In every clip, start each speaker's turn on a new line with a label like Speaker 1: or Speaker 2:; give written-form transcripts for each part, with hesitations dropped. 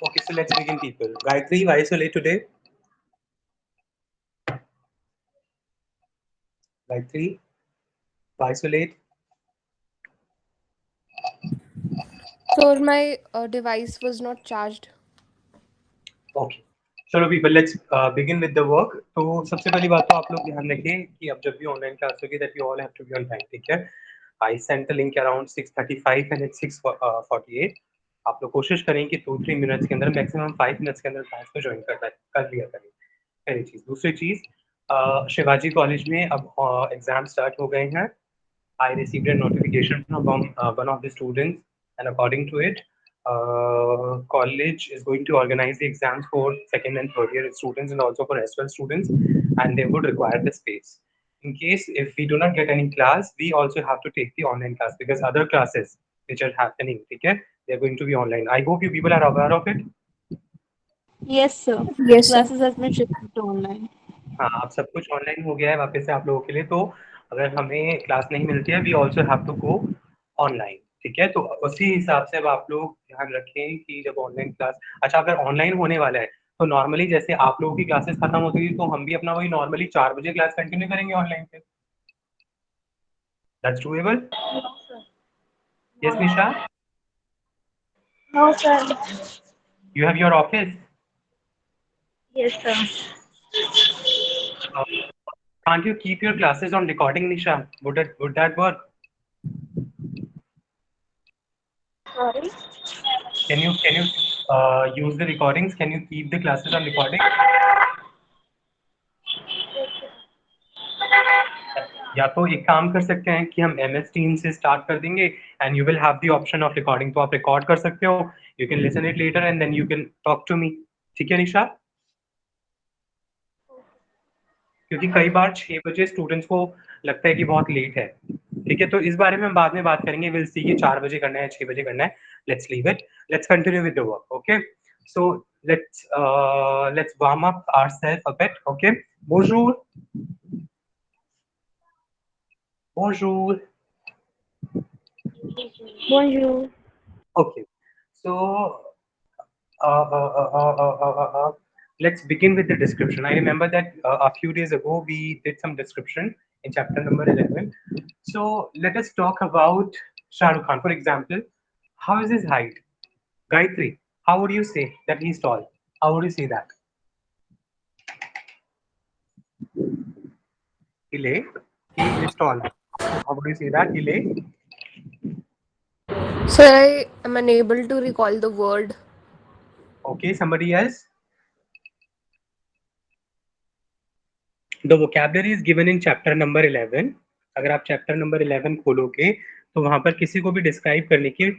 Speaker 1: Okay, so let's begin, people. Gayatri, why so late today? Gayatri, why so late?
Speaker 2: So my device was not charged.
Speaker 1: Okay. चलो people, let's begin with the work. तो सबसे पहली बात तो आप लोग ध्यान रखें कि अब जब भी ऑनलाइन क्लास होगी that you all have to be on time, ठीक है? I sent the link around 6:35 and it's 6:48. आप लोग कोशिश करें कि 2-3 मिनट्स के अंदर मैक्सिमम 5 मिनट्स के अंदर क्लास को ज्वाइन कर लिया करें। पहली चीज़। दूसरी चीज़, शिवाजी कॉलेज में अब एग्जाम स्टार्ट हो गए हैं। I received a notification from one of the students, and according to it, college is going to organize the exams for second and third year students and also for S12 students, and they would require the space. In case if we do not get any class, we also have to take the online class because other classes which are happening, okay, they're going to be online. I hope you people are aware of it.
Speaker 3: Yes, sir.
Speaker 2: Yes, sir.
Speaker 3: Classes has been shifted to online.
Speaker 1: हाँ, अब सब कुछ online हो गया है वापस से आप लोगों के लिए, तो अगर हमें क्लास नहीं मिलती है, we also have to go online, ठीक है? तो उसी हिसाब से अब आप लोग ध्यान रखें कि जब ऑनलाइन क्लास, अच्छा अगर ऑनलाइन होने वाला है तो नॉर्मली जैसे आप लोगों की क्लासेस खत्म होती थी तो हम भी अपना वही नॉर्मली 4 बजे क्लास कंटिन्यू करेंगे ऑनलाइन पे। That's doable? Yes Nisha,
Speaker 3: No, sir.
Speaker 1: You have your office,
Speaker 3: Yes, sir.
Speaker 1: can't you keep your classes on recording, Nisha? Would that work?
Speaker 3: Sorry.
Speaker 1: Can you use the recordings? Can you keep the classes on recording? या तो एक काम कर सकते हैं कि हम MS Teams से स्टार्ट कर देंगे and you will have the option of recording, तो आप रिकॉर्ड कर सकते हो, you can listen it later and then you can talk to me, ठीक है निशा? क्योंकि कई बार 6 बजे स्टूडेंट्स को लगता है कि बहुत लेट है, ठीक है? तो इस बारे में हम बाद में बात करेंगे, विल सी कि 4 बजे करना है 6 बजे करना है, let's leave it, let's continue with the work, okay? So let's warm up ourselves a bit, okay? Bonjour. Bonjour.
Speaker 3: Bonjour.
Speaker 1: Okay, so let's begin with the description. I remember that a few days ago we did some description in chapter number 11. So let us talk about Shah Rukh Khan. For example, how is his height? Gayatri, how would you say that he's tall? How would you say that? Ile, he is tall. How would you say that? Ile?
Speaker 2: Sir, I am unable to recall the word.
Speaker 1: Okay, somebody else? The vocabulary is given in chapter number 11. अगर आप chapter number 11 खोलोगे तो वहां पर किसी को भी describe करने की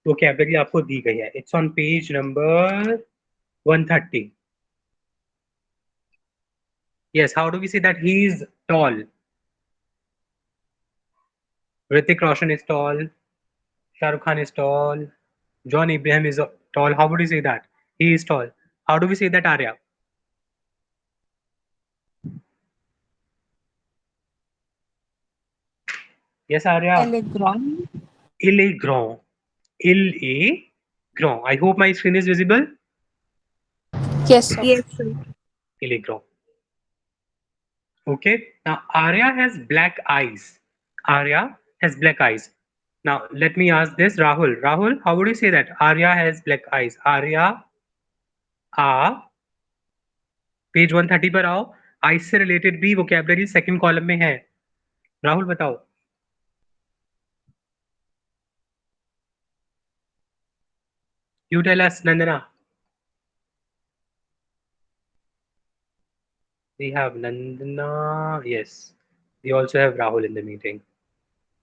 Speaker 1: vocabulary आपको दी गई है. It's on page number 130. Yes, how do we say that he is tall? Hrithik Roshan is tall. Shah Rukh Khan is tall. John Abraham is tall. How would you say that? He is tall. How do we say that, Arya? Yes, Arya.
Speaker 3: Elegron.
Speaker 1: Il est grand. Il est grand. I hope my screen is visible.
Speaker 2: Yes, sir.
Speaker 3: Yes, sir.
Speaker 1: Il est grand. Okay. Now Arya has black eyes. Arya has black eyes. Now let me ask this, Rahul. Rahul, how would you say that? Arya has black eyes. Arya, आ page 130 पर आओ. Ice से related भी vocabulary second column में है. राहुल बताओ. You tell us, Nandana. We have Nandana. Yes. We also have Rahul in the meeting.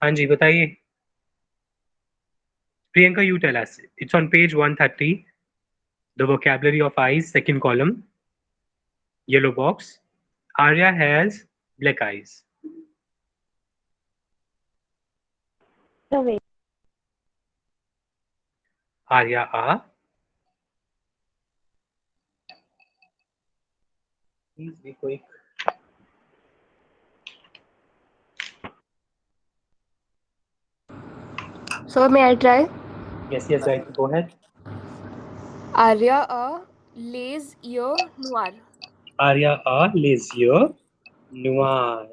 Speaker 1: हाँ जी बताइए. Priyanka, you tell us. It's on page 130. The vocabulary of eyes, second column, yellow box. Arya has black eyes.
Speaker 3: The way.
Speaker 1: Arya A. Please be quick.
Speaker 2: So may I try?
Speaker 1: Yes, yes, right. Go ahead.
Speaker 2: Arya a lays ear noir.
Speaker 1: Arya a lazier noir.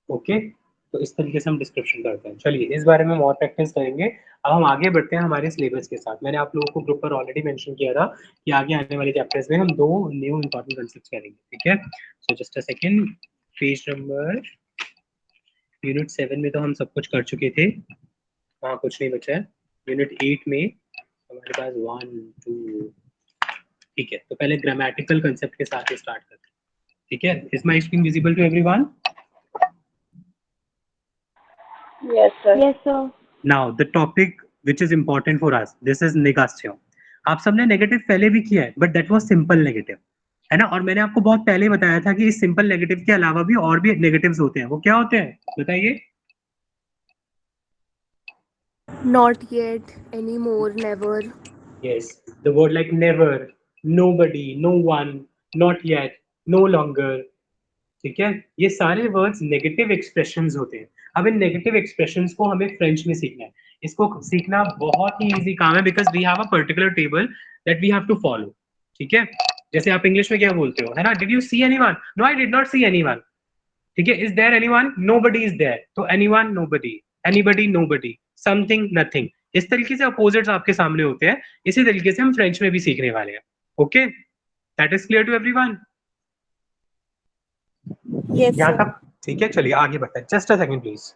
Speaker 1: Okay, तो इस तरीके से हम description करते हैं। चलिए इस बारे में और प्रैक्टिस करेंगे। अब हम आगे बढ़ते हैं हमारे सिलेबस के साथ। मैंने आप लोगों को ग्रुप पर ऑलरेडी मेंशन किया था कि आगे आने वाले चैप्टर्स में हम 2 न्यू इंपॉर्टेंट कॉन्सेप्ट्स करेंगे, ठीक है। So just a second, page number unit 7 में तो हम सब कुछ कर चुके थे, हाँ कुछ नहीं बचा है। यूनिट 8 में हमारे पास 1 2, ठीक है। तो पहले ग्रामेटिकल कंसेप्ट के साथ ही स्टार्ट करते हैं, ठीक है। Is my screen visible to everyone?
Speaker 3: Yes, sir. Yes, sir.
Speaker 1: Now the topic which is important for us, this is negative. आप सबने नेगेटिव पहले भी किया है, but that was simple negative, है ना। और मैंने आपको बहुत पहले बताया था कि इस सिंपल नेगेटिव के अलावा भी और भी नेगेटिव्स होते हैं। वो क्या होते हैं बताइए?
Speaker 2: Not yet, anymore, never.
Speaker 1: Yes, the word like never, nobody, no one, not yet, no longer, ठीक है। ये सारे वर्ड्स नेगेटिव एक्सप्रेशंस होते हैं। अब इन नेगेटिव एक्सप्रेशंस को हमें फ्रेंच में सीखना है। इसको सीखना बहुत ही इजी काम है, because we have a particular table that we have to follow, ठीक है। जैसे आप इंग्लिश में क्या बोलते हो, है ना, did you see anyone? No I did not see anyone, ठीक है। Is there anyone? Nobody is there. तो anyone nobody, anybody nobody, something nothing, इस तरीके से अपोजिट्स आपके सामने होते हैं। इसी तरीके से हम फ्रेंच में भी सीखने वाले हैं। Okay, that is clear to everyone?
Speaker 2: Yes,
Speaker 1: यहाँ
Speaker 2: sir.
Speaker 1: तक ठीक है। चलिए आगे बढ़ते हैं। Just a second please.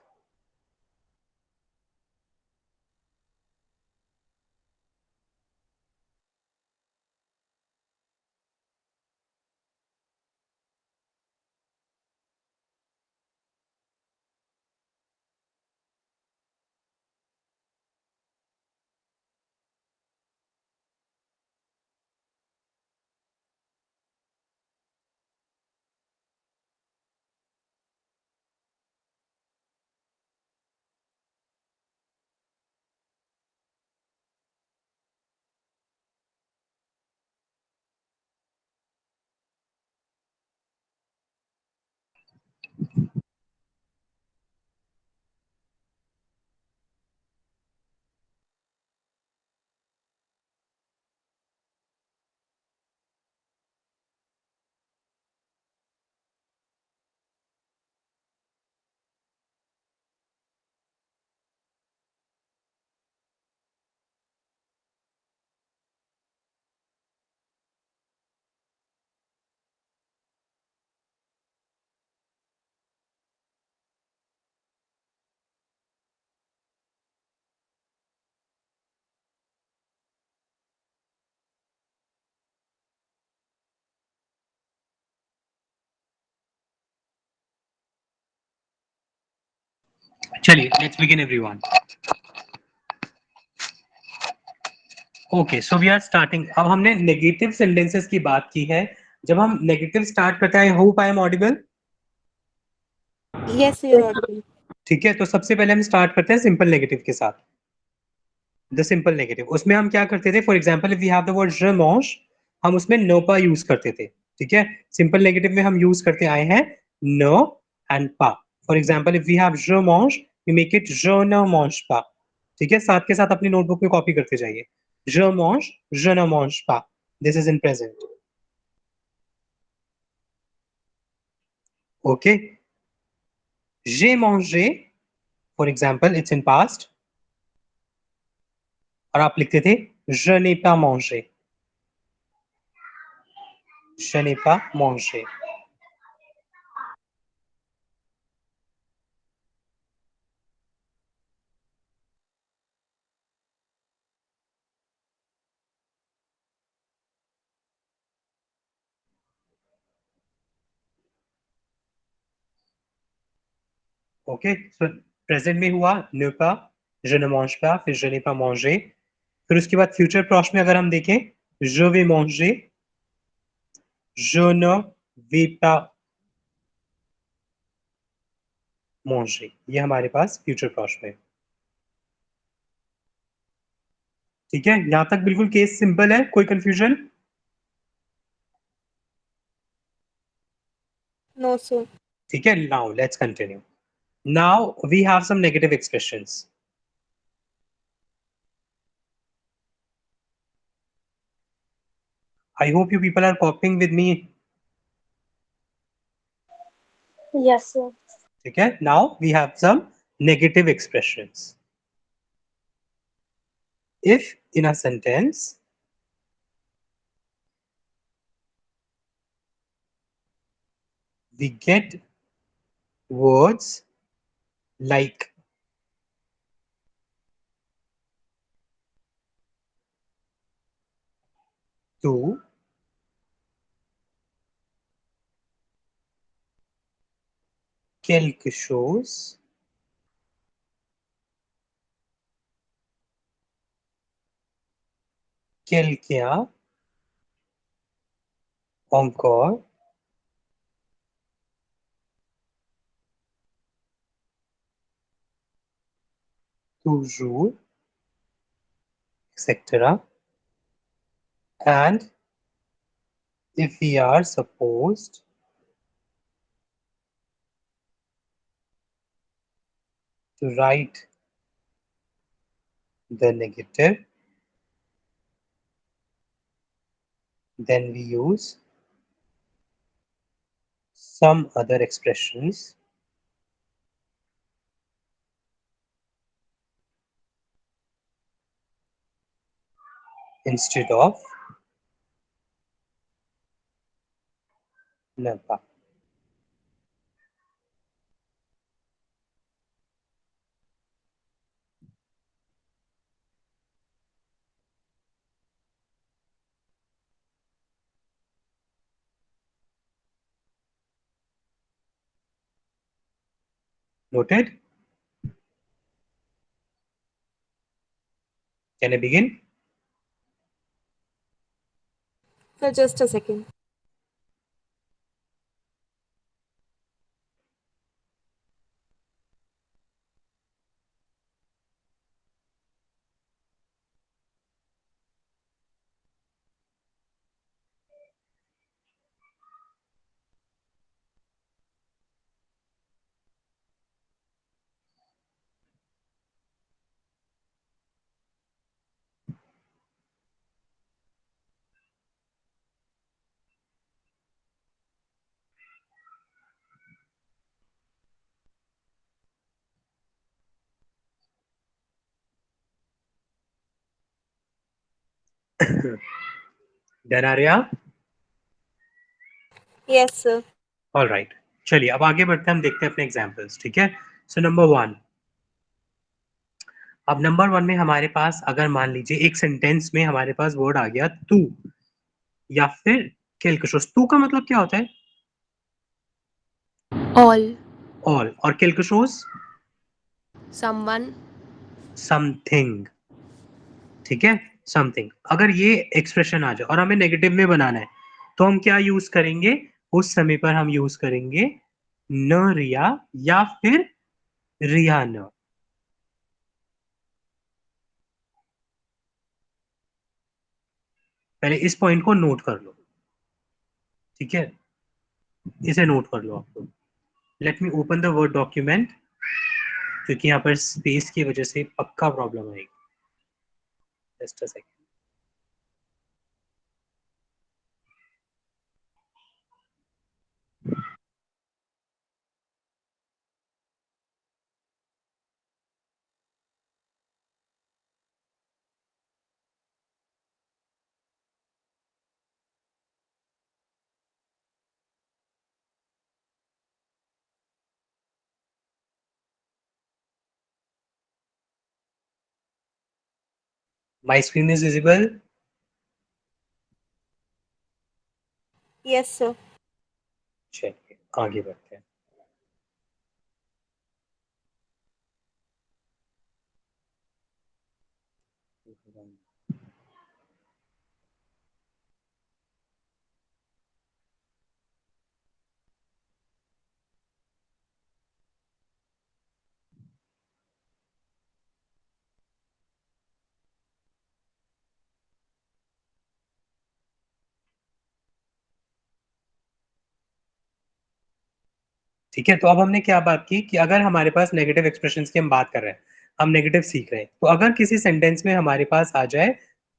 Speaker 1: चलिए let's begin everyone. Okay, so we are starting. अब हमने नेगेटिव सेंटेंसेस की बात की है। जब हम नेगेटिव स्टार्ट करते हैं, I hope I am audible,
Speaker 2: Yes, you're audible.
Speaker 1: ठीक है। तो सबसे पहले हम स्टार्ट करते हैं सिंपल नेगेटिव के साथ। द सिंपल नेगेटिव, उसमें हम क्या करते थे? For example if we have the word je mange, हम उसमें no पा यूज करते थे, ठीक है। सिंपल नेगेटिव में हम यूज करते आए हैं no एंड पा। For example if we have je mange, we make it je ne mange pas, ठीक है। साथ के साथ अपनी नोटबुक में कॉपी करते जाइए। je mange, je ne mange pas, this is in present. Okay, j'ai mangé, for example it's in past, और आप लिखते थे je n'ai pas mangé, je n'ai pas mangé। Okay, सो प्रेजेंट में हुआ ne pas, je ne mange pas, फिर je n'ai pas mangé। फिर उसके बाद फ्यूचर प्रॉस में अगर हम देखें, je vais manger, je ne vais pas manger, ये हमारे पास फ्यूचर प्रॉस में, ठीक है। यहां तक बिल्कुल केस सिंपल है, कोई कंफ्यूजन?
Speaker 2: No, sir.
Speaker 1: ठीक है, now let's continue. Now we have some negative expressions. I hope you people are copying with me.
Speaker 3: Yes, sir.
Speaker 1: Okay, now we have some negative expressions. If in a sentence we get words like to, quelque chose, quelqu'un, encore, toujours, etc. And if we are supposed to write the negative, then we use some other expressions instead of never. Noted? Can I begin?
Speaker 4: Sir, just a second.
Speaker 1: Done, Arya?
Speaker 4: Yes, sir.
Speaker 1: All right. चलिए अब आगे बढ़ते हैं, हम देखते हैं अपने examples. ठीक है. So number 1. अब नंबर 1 में हमारे पास अगर मान लीजिए एक सेंटेंस में हमारे पास वर्ड आ गया तू या फिर quelque chose. तू का मतलब क्या होता है?
Speaker 2: All.
Speaker 1: ऑल. और quelque chose?
Speaker 2: Someone.
Speaker 1: समथिंग. ठीक है, समथिंग. अगर ये एक्सप्रेशन आ जाए और हमें नेगेटिव में बनाना है तो हम क्या यूज करेंगे? उस समय पर हम यूज करेंगे न रिया या फिर रिया न. पहले इस पॉइंट को नोट कर लो. ठीक है, इसे नोट कर लो आप लोग. Let me open the word document, क्योंकि यहाँ पर स्पेस की वजह से पक्का प्रॉब्लम आएगी. Just a second. My screen is visible.
Speaker 4: Yes, sir.
Speaker 1: चलिए आगे बढ़ते हैं. ठीक है, तो अब हमने क्या बात की कि अगर हमारे पास नेगेटिव एक्सप्रेशंस की हम बात कर रहे हैं, हम नेगेटिव सीख रहे हैं, तो अगर किसी सेंटेंस में हमारे पास आ जाए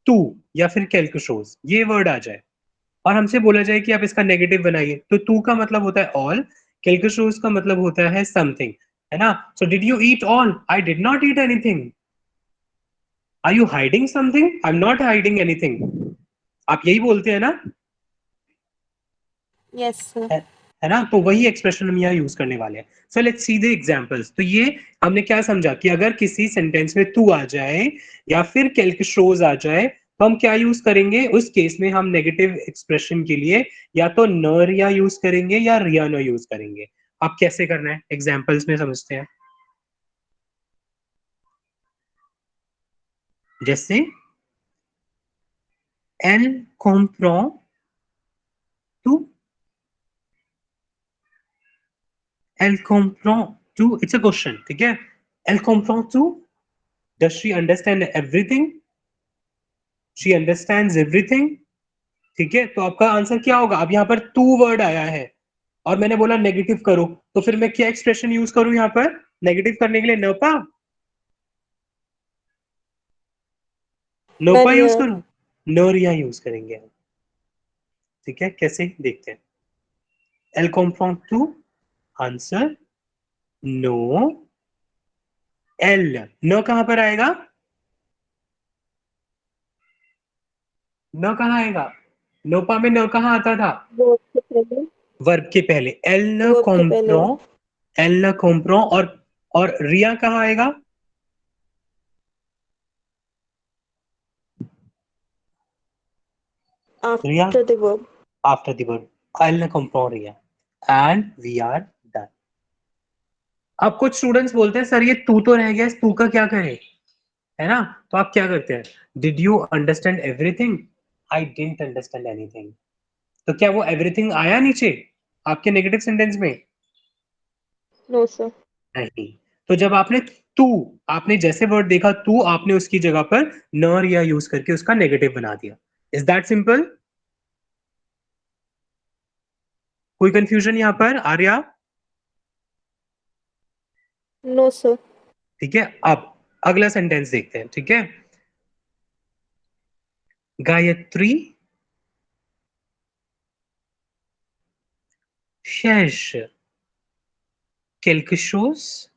Speaker 1: तू या फिर quelque chose, ये वर्ड आ जाए, और हमसे बोला जाए कि आप इसका नेगेटिव बनाइए, तो टू का मतलब होता है ऑल, quelque chose का मतलब होता है समथिंग, है ना? So did you eat all? I did not eat anything. Are you hiding something? I am not hiding anything. आप यही बोलते हैं ना?
Speaker 4: Yes, sir.
Speaker 1: है ना? तो वही एक्सप्रेशन हम यहाँ यूज करने वाले हैं। So let's see the examples. तो ये हमने क्या समझा कि अगर किसी सेंटेंस में तू आ जाए या फिर quelque chose आ जाए तो हम क्या यूज करेंगे? उस केस में हम नेगेटिव एक्सप्रेशन के लिए या तो न रिया यूज करेंगे या रिया न यूज करेंगे। अब कैसे करना है एग्जांपल्स में समझते हैं। जैसे elle comprend tout, elle comprend tout, it's a question, ठीक है? Elle comprend tout, does she understand everything? She understands everything, ठीक है? तो आपका आंसर क्या होगा? अब यहाँ पर टू वर्ड आया है और मैंने बोला नेगेटिव करो, तो फिर मैं क्या एक्सप्रेशन यूज करूं यहाँ पर नेगेटिव करने के लिए? नपा, नोपा यूज
Speaker 4: Maria.
Speaker 1: करूं? नोरिया यूज करेंगे हम, ठीक है? कैसे देखते हैं। एल कॉम्फ्रॉम टू, आंसर नो। एल न कहां पर आएगा? न कहां आएगा? नोपा में न कहां आता था?
Speaker 3: Verb के पहले.
Speaker 1: वर्ब के पहले। एल न
Speaker 4: Verb के पहले.
Speaker 1: कॉम्प्रो, एल न कॉम्प्रो, और रिया कहां आएगा? रिया
Speaker 4: After the verb.
Speaker 1: after the verb. L न कॉम्प्रो रिया एंड वी आर डन। अब कुछ स्टूडेंट्स बोलते हैं सर ये तू तो रह गया, इस तू का क्या करें, है ना? तो आप क्या करते हैं? Did you understand everything? I didn't understand anything. तो क्या वो एवरीथिंग आया नीचे आपके नेगेटिव सेंटेंस में?
Speaker 4: No, sir.
Speaker 1: नहीं। तो जब आपने तू, आपने जैसे वर्ड देखा तू, आपने उसकी जगह पर न रिया यूज करके उसका नेगेटिव बना दिया। Is that simple? कोई कंफ्यूजन यहाँ पर आर्या?
Speaker 4: No, sir.
Speaker 1: ठीक है, अब अगला सेंटेंस देखते हैं, ठीक है? Gayatri cherche quelque chose.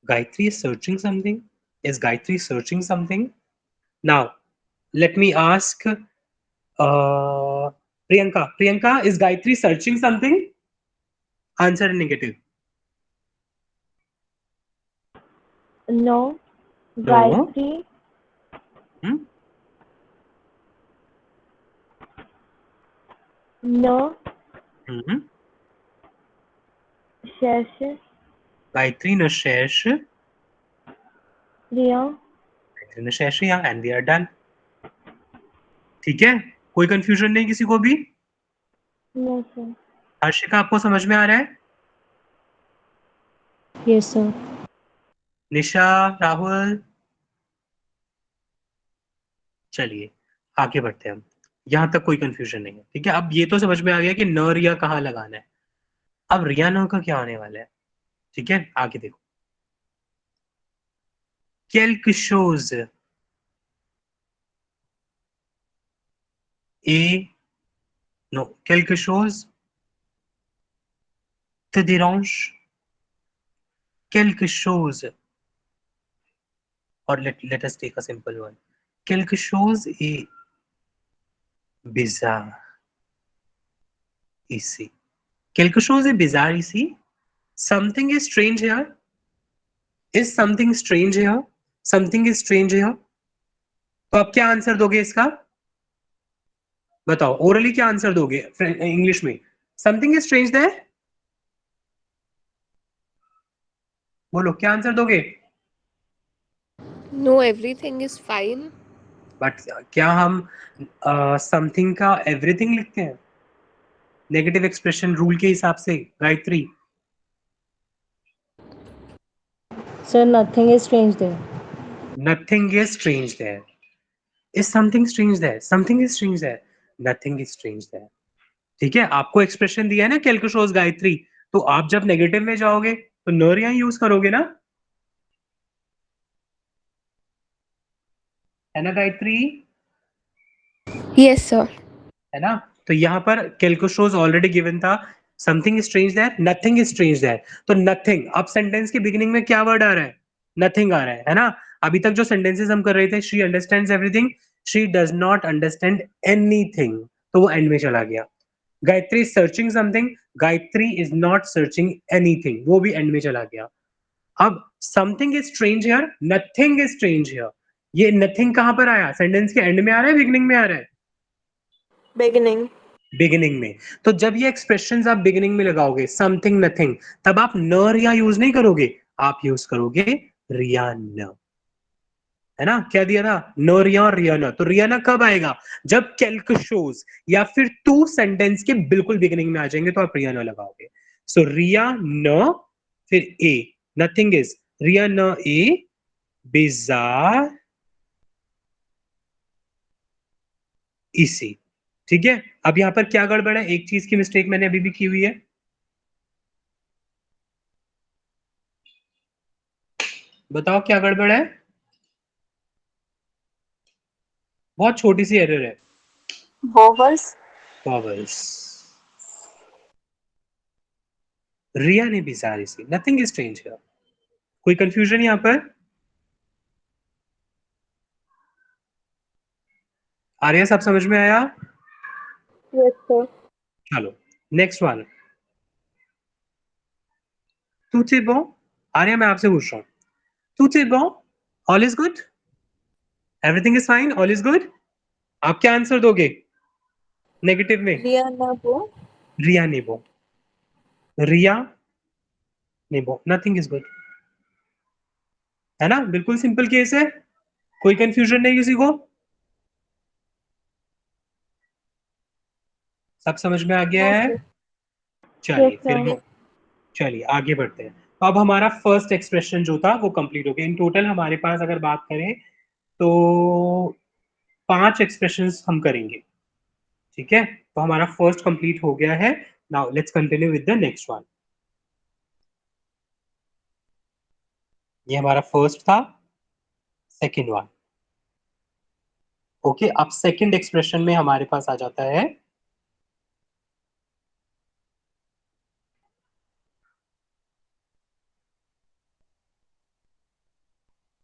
Speaker 1: Gayatri is searching something. Is Gayatri searching something? Now, let me ask Priyanka. Priyanka, is Gayatri searching something? Answer negative.
Speaker 3: No.
Speaker 1: No.
Speaker 3: Gayatri.
Speaker 1: Hmm?
Speaker 3: No.
Speaker 1: Mm-hmm.
Speaker 3: Cherche.
Speaker 1: Gayatri ne cherche.
Speaker 3: Riya.
Speaker 1: Gayatri ne cherche, yeah, and we are done. ठीक है? कोई confusion नहीं किसी को भी?
Speaker 3: No, sir.
Speaker 1: Harshika आपको समझ में आ रहा है?
Speaker 3: Yes, sir.
Speaker 1: निशा, राहुल, चलिए आगे बढ़ते हैं हम। यहां तक कोई कंफ्यूजन नहीं है, ठीक है? अब ये तो समझ में आ गया कि न रिया कहाँ लगाना है। अब रिया न का क्या आने वाला है, ठीक है? आगे देखो। quelque chose et non, quelque chose te dérange, quelque chose, or let us take a simple one. Quelque chose est bizarre ici. Quelque chose est bizarre ici. Something is strange here. Is something strange here? Something is strange here. तो आप क्या answer दोगे इसका? बताओ, orally क्या answer दोगे English में? Something is strange there? बोलो क्या आंसर दोगे?
Speaker 2: No, everything is fine.
Speaker 1: But क्या हम समथिंग का एवरीथिंग लिखते हैं नेगेटिव एक्सप्रेशन रूल के हिसाब से? Gayatri,
Speaker 3: Sir, nothing is strange there.
Speaker 1: Nothing is strange there. Is something strange there? Something is strange there, nothing is strange there. ठीक है, आपको एक्सप्रेशन दिया है ना कैलकुशोस गायत्री, तो आप जब नेगेटिव में जाओगे तो नोरिया यूज करोगे ना, है ना गायत्री?
Speaker 2: Yes, sir.
Speaker 1: है ना? तो यहाँ पर कैलको शोज ऑलरेडी गिवन था, something strange there, nothing strange there. तो नथिंग, अब सेंटेंस के बिगिनिंग में क्या वर्ड आ रहा है? नथिंग आ रहा है ना? अभी तक जो सेंटेंसेस हम कर रहे थे, she understands everything, she does not understand anything, तो वो एंड में चला गया। Gayatri is searching something, Gayatri is not searching anything, वो भी एंड में चला गया। अब something is strange here, nothing is strange here, ये नथिंग कहां पर आया? सेंटेंस के एंड में आ रहा है, बिगिनिंग में आ रहा है?
Speaker 4: Beginning.
Speaker 1: बिगिनिंग में। तो जब ये एक्सप्रेशंस आप बिगिनिंग में लगाओगे, समथिंग नथिंग, तब आप न रिया यूज नहीं करोगे, आप यूज करोगे रिया न, है ना? क्या दिया था? न रिया और रिया न। तो रिया न कब आएगा? जब कैल्क शोज या फिर टू सेंटेंस के बिल्कुल बिगिनिंग में आ जाएंगे तो आप रिया न लगाओगे। सो रिया न, फिर ए, नथिंग इज, रिया न ए, बिजार इसी। ठीक है, अब यहां पर क्या गड़बड़ है? एक चीज की मिस्टेक मैंने अभी भी की हुई है, बताओ क्या गड़बड़ है? बहुत छोटी सी एरर है,
Speaker 4: Vowels.
Speaker 1: वॉवल्स। रिया ने भी सारी सी, नथिंग इज स्ट्रेंज हियर। कोई कंफ्यूजन यहां पर? आर्या सब समझ में आया?
Speaker 4: Yes, sir.
Speaker 1: चलो next one. tout est bon? Arya मैं आपसे पूछ रहा हूँ, tout est bon? All is good? Everything is fine? All is good? आप क्या आंसर दोगे नेगेटिव में?
Speaker 4: Riya na bo.
Speaker 1: रिया ने बो, रिया ने बो, नथिंग इज गुड, है ना? बिल्कुल सिंपल केस है, कोई कंफ्यूजन नहीं किसी को? सब समझ में आ गया
Speaker 4: No,
Speaker 1: है?
Speaker 4: sir.
Speaker 1: चलिए
Speaker 3: Yes,
Speaker 1: फिर
Speaker 3: sir.
Speaker 1: हम, चलिए आगे बढ़ते हैं। तो अब हमारा फर्स्ट एक्सप्रेशन जो था वो कंप्लीट हो गया। इन टोटल हमारे पास अगर बात करें तो 5 एक्सप्रेशंस हम करेंगे। ठीक है, तो हमारा फर्स्ट कंप्लीट हो गया है। Now let's continue with the next one. ये हमारा फर्स्ट था, सेकंड वन। ओके, अब सेकंड एक्सप्रेशन में हमारे पास आ जाता है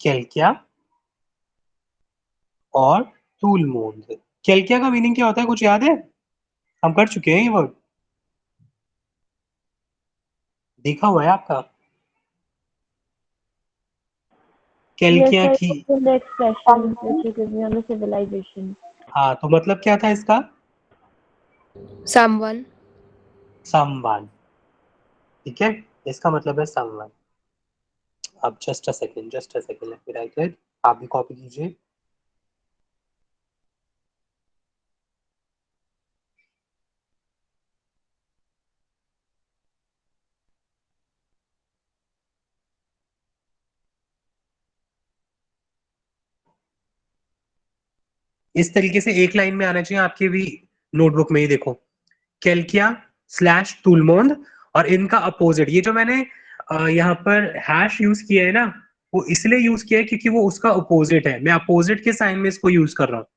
Speaker 1: केल्किया और तुलमोंद। केल्किया का मीनिंग क्या होता है, कुछ याद है? हम कर चुके हैं ये वर्ड, देखा हुआ है आपका?
Speaker 3: Yes,
Speaker 1: केल्किया
Speaker 3: sir.
Speaker 1: की,
Speaker 3: It's in the expression which you give me on the civilization.
Speaker 1: हाँ, तो मतलब क्या था इसका?
Speaker 2: Someone.
Speaker 1: समवन। ठीक है, इसका मतलब है समवन। अब just a second, just a second, let me right it. आप भी कॉपी कीजिए। इस तरीके से एक लाइन में आना चाहिए आपके भी नोटबुक में ही। देखो, केल्किया स्लैश तुलमोंद, और इनका अपोजिट, ये जो मैंने यहाँ पर हैश यूज किया है ना, वो इसलिए यूज किया है क्योंकि वो उसका अपोजिट है, मैं अपोजिट के साइन में इसको यूज कर रहा हूँ।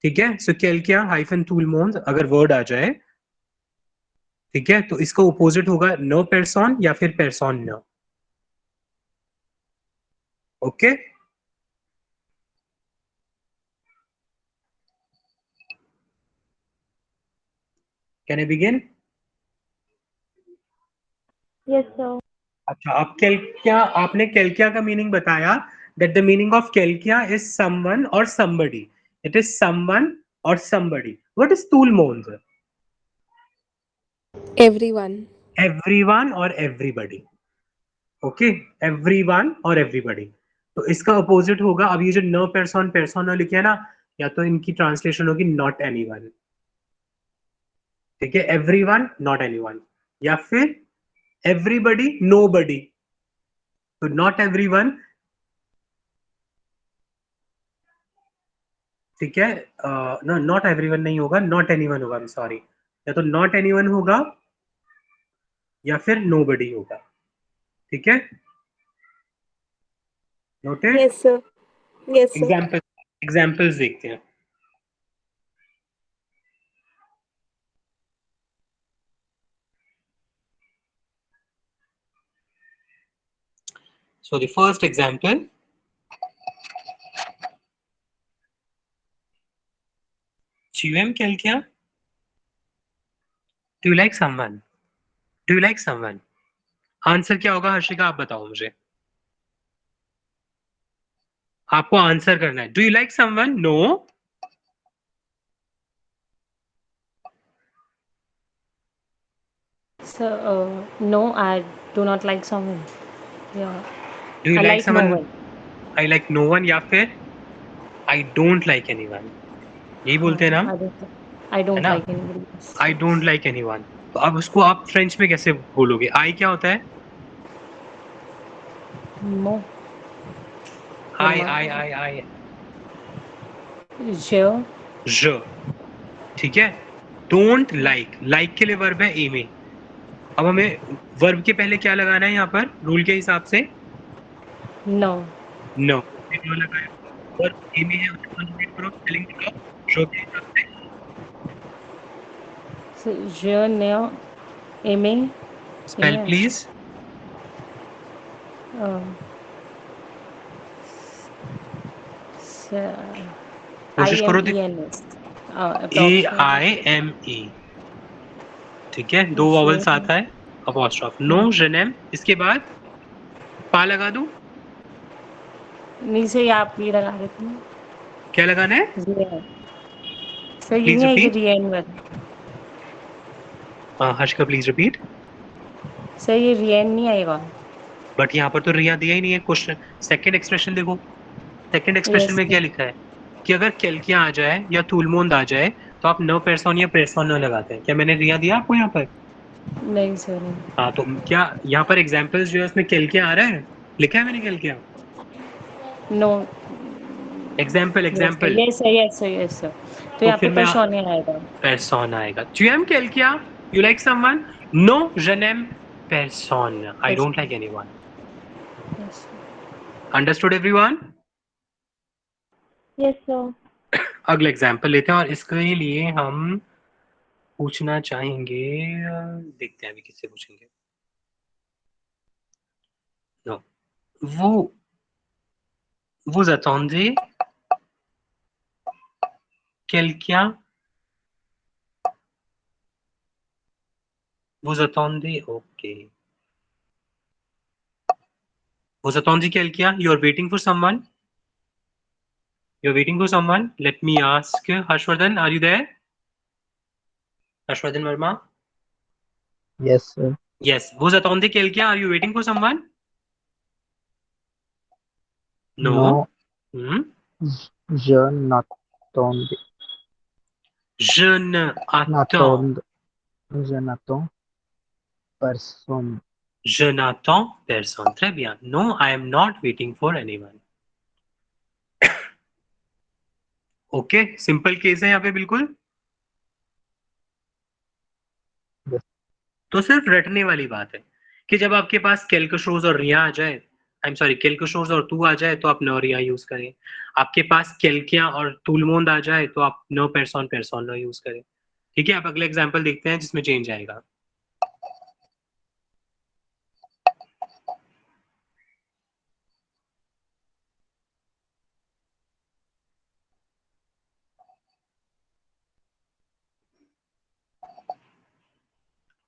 Speaker 1: ठीक है, सो केल्किया हाइफन तुलमोंद अगर वर्ड आ जाए, ठीक है, तो इसका अपोजिट होगा नो पेरसोन या फिर पेरसोन न। Okay, can I begin?
Speaker 3: Yes, sir.
Speaker 1: अच्छा, अब केल्किया, आपने केल्किया का मीनिंग बताया, दैट द मीनिंग ऑफ केल्किया इज समवन और समबडी। इट इज समवन और समबडी। व्हाट इज तुलमोंद?
Speaker 2: Everyone.
Speaker 1: एवरीवन और एवरीबडी। ओके, एवरीवन और एवरीबडी। तो इसका अपोजिट होगा, अब ये जो नो पेरसोन पेरसोन लिखे है ना, या तो इनकी ट्रांसलेशन होगी नॉट एनीवन। ठीक है, एवरीवन नॉट एनीवन, या फिर एवरीबडी नोबडी। तो नॉट एवरीवन, ठीक है, नॉट एवरीवन नहीं होगा, नॉट एनीवन होगा, सॉरी, या तो नॉट एनीवन होगा या फिर नोबडी होगा। ठीक है, noted?
Speaker 4: Yes, sir. Yes, sir.
Speaker 1: Example, examples देखते हैं। So the first example. GM क्या? Do you like someone? Do you like someone? Answer क्या होगा हर्षिका, आप बताओ मुझे. आपको आंसर करना है. Do you like someone? No.
Speaker 5: So, no, I do not like someone. Yeah.
Speaker 1: Do you
Speaker 5: I
Speaker 1: like
Speaker 5: like
Speaker 1: someone?
Speaker 5: no one.
Speaker 1: I like no one या फिर I don't like anyone. यही बोलते हैं ना हम,
Speaker 5: I
Speaker 1: है
Speaker 5: don't
Speaker 1: ना?
Speaker 5: like anybody else.
Speaker 1: I don't like anyone. तो अब उसको आप फ्रेंच में कैसे बोलोगे? I क्या होता है?
Speaker 5: No.
Speaker 1: I.
Speaker 5: Je.
Speaker 1: ठीक है. Don't like के लिए वर्ब है ए में. अब हमें वर्ब के पहले क्या लगाना है यहाँ पर रूल के हिसाब से?
Speaker 5: No.
Speaker 1: नो. नो लगाया. वर्ब ए में है, उसको कंप्लीट करो, स्पेलिंग बताओ शो के हिसाब से.
Speaker 5: So, je ne aimé.
Speaker 1: Spell please. कोशिश करो.
Speaker 5: IMENS.
Speaker 1: AIME. ठीक है, दो वॉवल्स आता है. अपॉस्ट्रोफ. नो जेनेम. इसके बाद पा लगा दूं.
Speaker 5: नीचे आप ही लगा देते हैं.
Speaker 1: क्या लगाना है?
Speaker 5: सर ये
Speaker 1: प्लीज
Speaker 5: नहीं है ये
Speaker 1: रिपीट.
Speaker 5: रिएन word.
Speaker 1: Harshika please repeat.
Speaker 5: Sir ये रिएन नहीं आएगा.
Speaker 1: बट यहाँ पर तो रिया दिया ही नहीं है. क्वेश्चन सेकंड एक्सप्रेशन देखो. सेकंड एक्सप्रेशन
Speaker 5: Yes,
Speaker 1: में क्या लिखा है कि अगर केल्किया आ जाए या तुलमोंद आ जाए तो आप नो पेरसोन या पेरसोन नो लगाते हैं. क्या मैंने रिया दिया आपको यहाँ पर?
Speaker 5: नहीं सर.
Speaker 1: हाँ, तो क्या यहाँ पर एग्जाम्पल्स जो है उसमें केल्किया आ रहा है? लिखा है मैंने केल्किया?
Speaker 5: No.
Speaker 1: Example.
Speaker 5: Yes sir yes sir. तो
Speaker 1: तो
Speaker 5: यहाँ पे
Speaker 1: फिर मैं
Speaker 5: पेशोन नहीं आएगा.
Speaker 1: पेरसोन आएगा. Tu aimes quelqu'un? You like someone? No, je n'aime personne. I don't like anyone.
Speaker 5: Yes.
Speaker 1: Understood everyone?
Speaker 3: Yes, sir.
Speaker 1: अगला एग्जाम्पल लेते हैं और इसके लिए हम पूछना चाहेंगे. देखते हैं अभी किससे पूछेंगे. No. Vous attendez quelqu'un? Vous attendez, okay. Vous attendez quelqu'un? You're waiting for someone? You're waiting for someone? Let me ask Harshvardhan, are you there? Harshvardhan Verma?
Speaker 6: Yes, sir.
Speaker 1: Yes. Vous attendez quelqu'un? Are you waiting for someone? No.
Speaker 6: No,
Speaker 1: Hmm?
Speaker 6: je n'attends
Speaker 1: Je ne attends.
Speaker 6: n'attends je n'attends personne.
Speaker 1: Je n'attends personne. Très bien. No, I am not waiting for anyone. Okay, simple case है यहाँ पे बिल्कुल.
Speaker 6: Yes.
Speaker 1: तो सिर्फ रटने वाली बात है कि जब आपके पास केल्कशोज और रिया आ जाए, आई एम सॉरी, केल्कशोज और तू आ जाए तो आप नो रिया यूज करें. आपके पास केल्किया और तुलमोंद आ जाए तो आप नो पेरसोन पेरसोन नो यूज करें. ठीक है, आप अगले एग्जांपल देखते हैं जिसमें चेंज आएगा.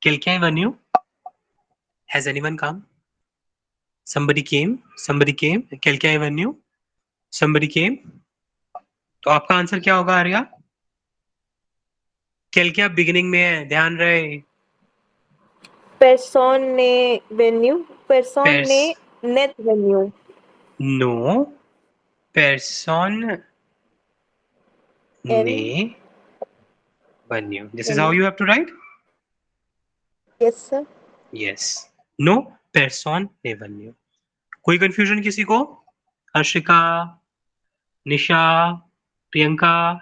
Speaker 1: Quelqu'un est venu? Has anyone come? Somebody came. Somebody came. Quelqu'un est venu? Somebody came. तो आपका आंसर क्या होगा आर्या? केल्किया बिगिनिंग में है, ध्यान रहे.
Speaker 4: Person ne venue. Person ne net venue.
Speaker 1: No. Person ne venue. This is how you have to write?
Speaker 4: Yes, sir.
Speaker 1: Yes. No. Person ne venue. कोई confusion किसी को? हर्षिका, निशा, Priyanka?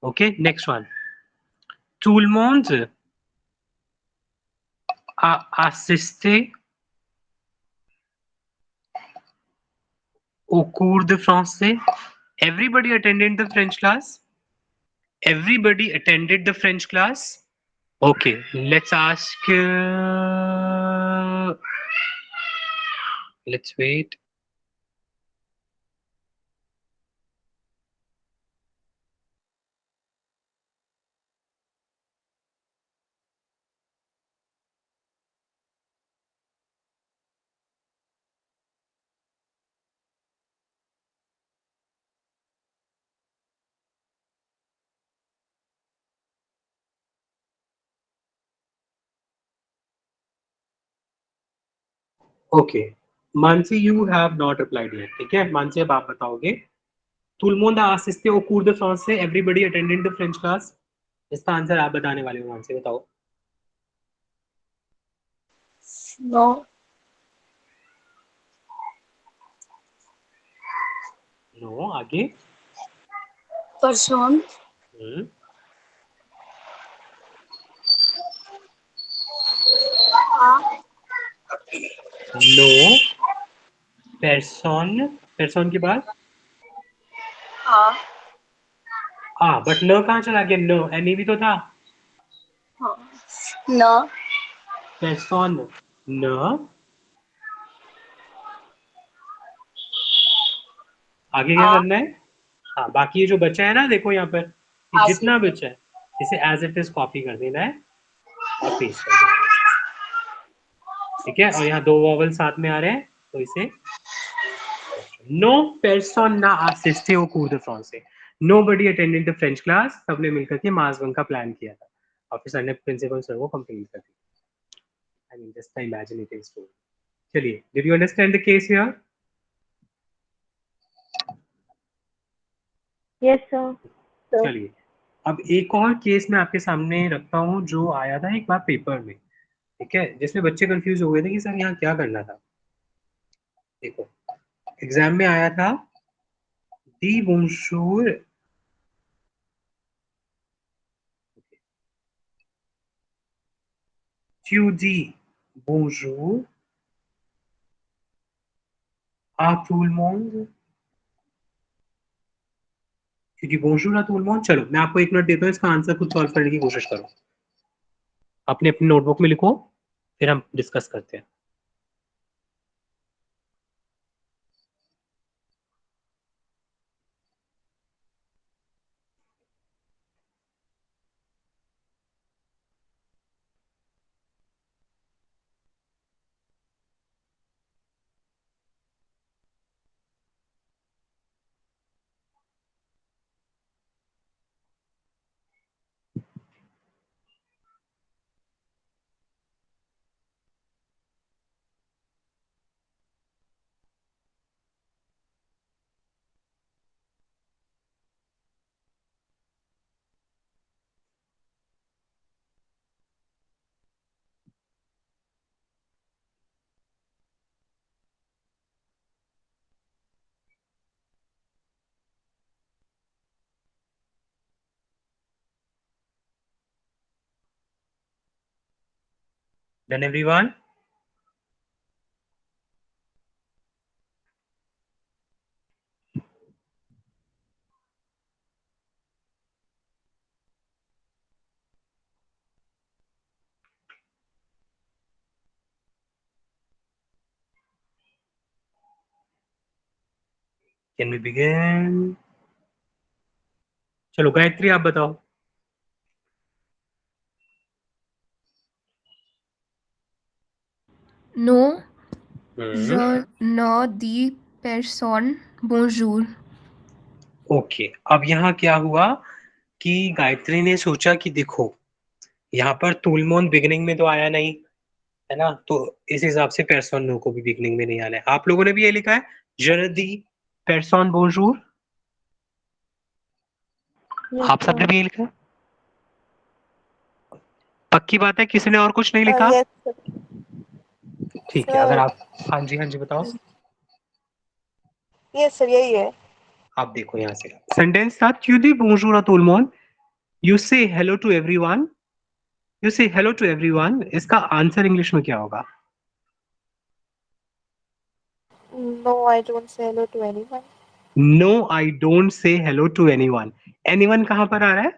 Speaker 1: Okay, next one. Tout le monde a assisté au cours de français. Everybody attended the French class. Everybody attended the French class. Okay, let's ask. Let's wait. Okay, Mansi you have not replied yet. ठीक है मानसी, अब आप बताओगे. Tout le monde a assisté au cours de français. Everybody attended the French class. इसका answer आप बताने वाले हो. मानसी बताओ.
Speaker 3: No.
Speaker 1: नो, आगे.
Speaker 3: Person.
Speaker 1: नो. पेर्सन. पेर्सन के बाद
Speaker 3: हाँ.
Speaker 1: बट न कहाँ चला गया? न एनी भी तो था.
Speaker 3: हाँ. No.
Speaker 1: पेर्सन. न. आगे क्या करना है? हाँ, बाकी ये जो बचा है ना, देखो यहाँ पर ये जितना बचा है इसे एज इट इज कॉपी कर देना है और पेस्ट कर देना है. ठीक है, और यहाँ दो वॉवल साथ में आ रहे हैं तो इसे नो पर्सन ना assisté au cours de français. Nobody attended the French class. सबने मिलकर के मास वन का प्लान किया था और फिर सर ने प्रिंसिपल सर को कंप्लेंट कर दी. I mean just imaginative story. चलिए, did you understand the case here?
Speaker 3: Yes, sir.
Speaker 1: चलिए, अब एक और केस मैं आपके सामने रखता हूँ जो आया था एक बार पेपर में. ठीक है, जिसमें बच्चे कंफ्यूज हो गए थे कि सर यहाँ क्या करना था. देखो, एग्जाम में आया था दी bonjour. Tu dis bonjour à tout le monde. क्योंकि bonjour à tout le monde. चलो, मैं आपको 1 मिनट देता हूँ, इसका आंसर खुद सॉल्व करने की कोशिश करो. अपने अपनी नोटबुक में लिखो, फिर हम डिस्कस करते हैं. Done everyone? Can we begin? चलो गायत्री, आप बताओ.
Speaker 2: No, je ne dis personne bonjour.
Speaker 1: Okay, अब यहाँ क्या हुआ कि गायत्री ने सोचा कि देखो, यहाँ पर तुलमोन बिगिनिंग में तो आया नहीं है ना, तो इस हिसाब से पेर्सन नो को भी बिगिनिंग में नहीं आना है. आप लोगों ने भी ये लिखा है je dis personne bonjour.
Speaker 3: Yes,
Speaker 1: आप सबने
Speaker 3: sir.
Speaker 1: भी ये लिखा है? पक्की बात है, किसी ने और कुछ नहीं लिखा?
Speaker 4: Yes, sir.
Speaker 1: ठीक है, अगर आप हाँ जी बताओ.
Speaker 4: Yes, sir. यही है.
Speaker 1: आप देखो यहाँ से सेंटेंस था tu dis bonjour à tout le monde. You say hello to everyone. You say hello to everyone. इसका आंसर इंग्लिश में क्या होगा?
Speaker 4: No, I don't say hello to anyone.
Speaker 1: No, I don't say hello to anyone. Anyone कहाँ पर आ रहा है?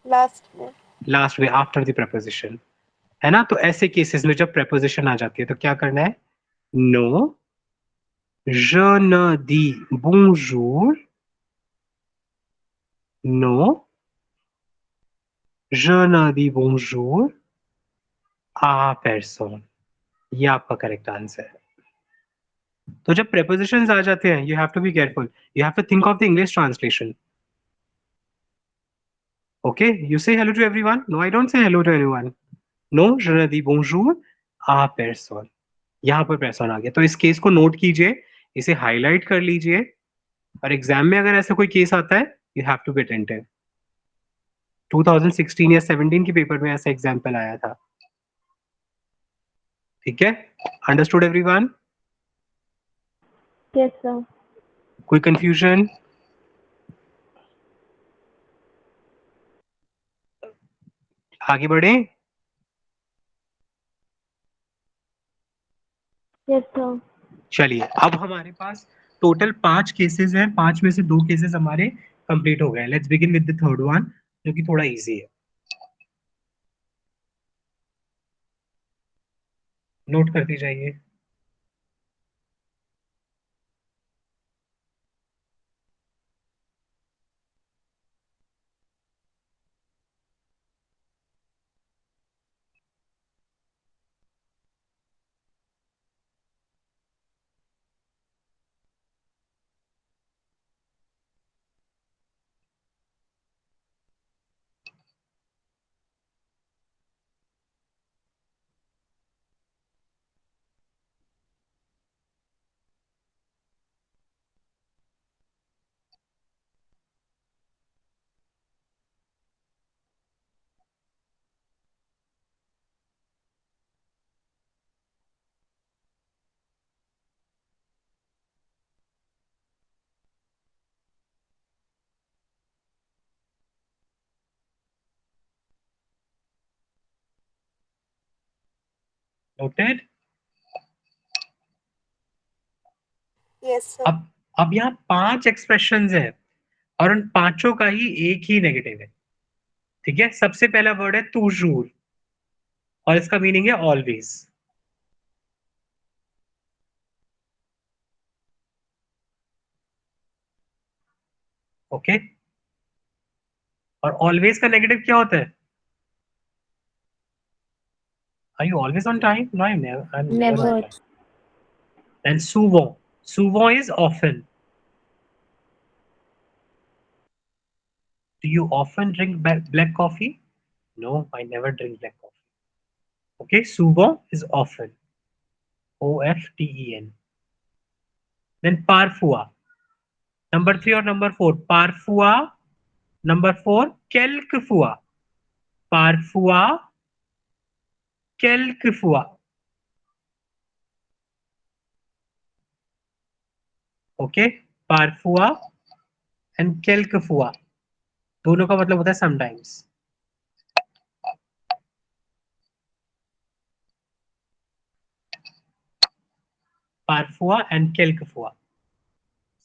Speaker 1: Last में after the preposition, है ना? तो ऐसे केसेस में जब preposition आ जाती है तो क्या करना है? No, je ne dis bonjour, no, je ne dis bonjour à personne. ये आपका करेक्ट आंसर है. तो जब prepositions आ जाते हैं, you have to be careful. You have to think of the English translation. Okay, you say hello to everyone. No, I don't say hello to anyone. No, je ne dis bonjour à personne. यहाँ पर person आ गया. तो इस case को note कीजिए, इसे highlight कर लीजिए, और एग्जाम में अगर ऐसा कोई केस आता है, you have to be attentive. 2016 या 17 के पेपर में ऐसा एग्जाम्पल आया था. ठीक है? Understood everyone?
Speaker 3: Yes, sir.
Speaker 1: कोई कंफ्यूजन? आगे बढ़े?
Speaker 3: Yes, sir.
Speaker 1: चलिए, अब हमारे पास टोटल 5 केसेस हैं. 5 में से 2 केसेस हमारे कंप्लीट हो गए. Let's begin with the third one, जो कि थोड़ा इजी है. नोट करती जाइए. नोटेड?
Speaker 4: Yes, sir.
Speaker 1: अब यहाँ 5 एक्सप्रेशंस है, और उन पांचों का ही एक ही नेगेटिव है. ठीक है? सबसे पहला वर्ड है toujours, और इसका मीनिंग है ऑलवेज. ओके? और ऑलवेज का नेगेटिव क्या होता है? Are you always on time? No, I'm never. I'm never on
Speaker 3: Never.
Speaker 1: time. And souvent. Souvent is often. Do you often drink black coffee? No, I never drink black coffee. Okay, souvent is often. OFTEN. Then parfois. Number 3 or number 4? Parfois. Number 4, quelquefois. Parfois, quelquefois. Okay, parfois and quelquefois. दोनों का मतलब होता है sometimes. Parfois and quelquefois.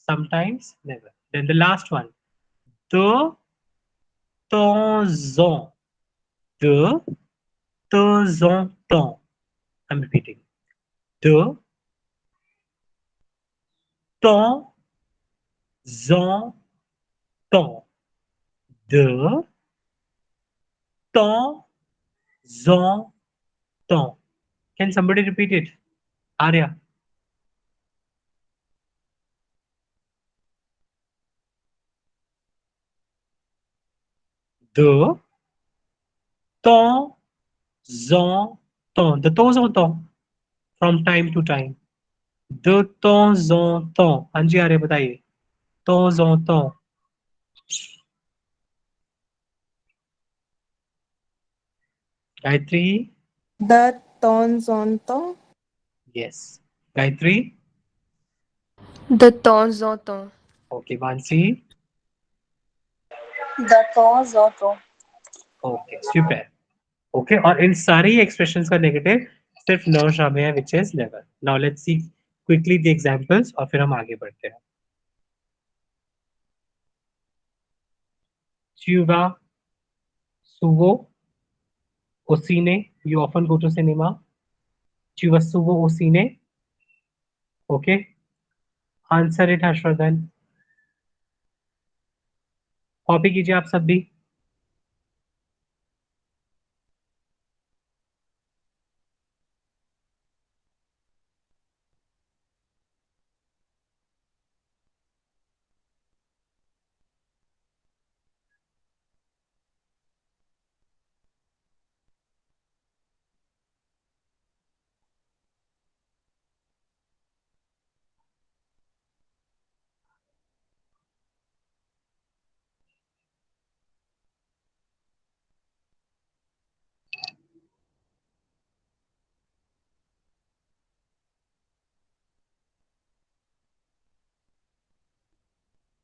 Speaker 1: Sometimes, never. Then the last one. De temps en. De temps en temps. I'm repeating. De temps en temps. De temps en temps. Can somebody repeat it? Arya. De temps en temps. De temps en temps. From time to time. De temps en temps. हाँ जी आर्य बताइए. Temps en temps. Gayatri.
Speaker 4: De temps en temps.
Speaker 1: Yes. Gayatri.
Speaker 2: De temps en temps.
Speaker 1: Okay. Vansi.
Speaker 7: De temps en temps.
Speaker 1: Okay. Super. Okay. और इन सारी expressions का negative सिर्फ न शामिल है, which is never. Now let's see quickly the examples और फिर हम आगे बढ़ते हैं. Tu vas. Suvo, Osine. You often go to cinema. Chivasuvo Osine. Okay. Answer it, Harshvardhan. Copy कीजिए आप सब भी.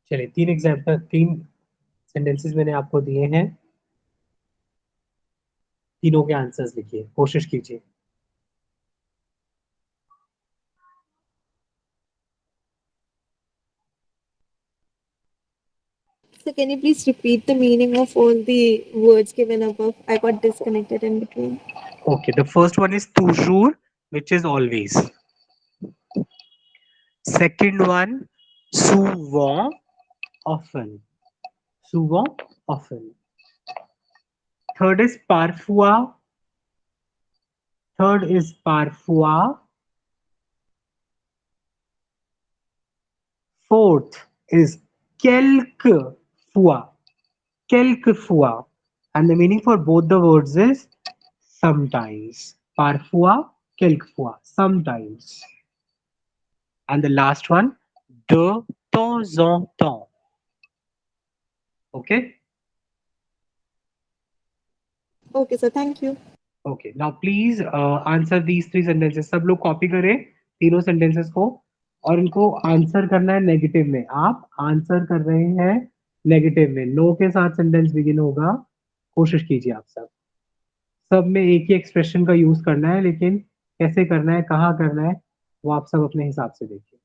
Speaker 1: चलिए, 3 सेंटेंसेस मैंने आपको दिए हैं. तीनों के आंसर्स लिखिए, कोशिश कीजिए.
Speaker 4: So can you please repeat the meaning of all the words given above? I got disconnected in between.
Speaker 1: Okay, the first one is toujours, which is always. Second one, souvent, often. Souvent, often. Third is parfois. Third is parfois. Fourth is quelquefois. Quelquefois. And the meaning for both the words is sometimes. Parfois, quelquefois. Sometimes. And the last one, de temps en temps. Okay?
Speaker 4: Okay, so thank you.
Speaker 1: Okay. Now please answer these 3 sentences. सब लोग copy करें तीनों sentences को और इनको answer करना है negative में. आप आंसर कर रहे हैं नेगेटिव में. नो के साथ सेंटेंस बिगिन होगा. कोशिश कीजिए आप सब में एक ही एक्सप्रेशन का यूज करना है, लेकिन कैसे करना है, कहाँ करना है, वो आप सब अपने हिसाब से देखिए.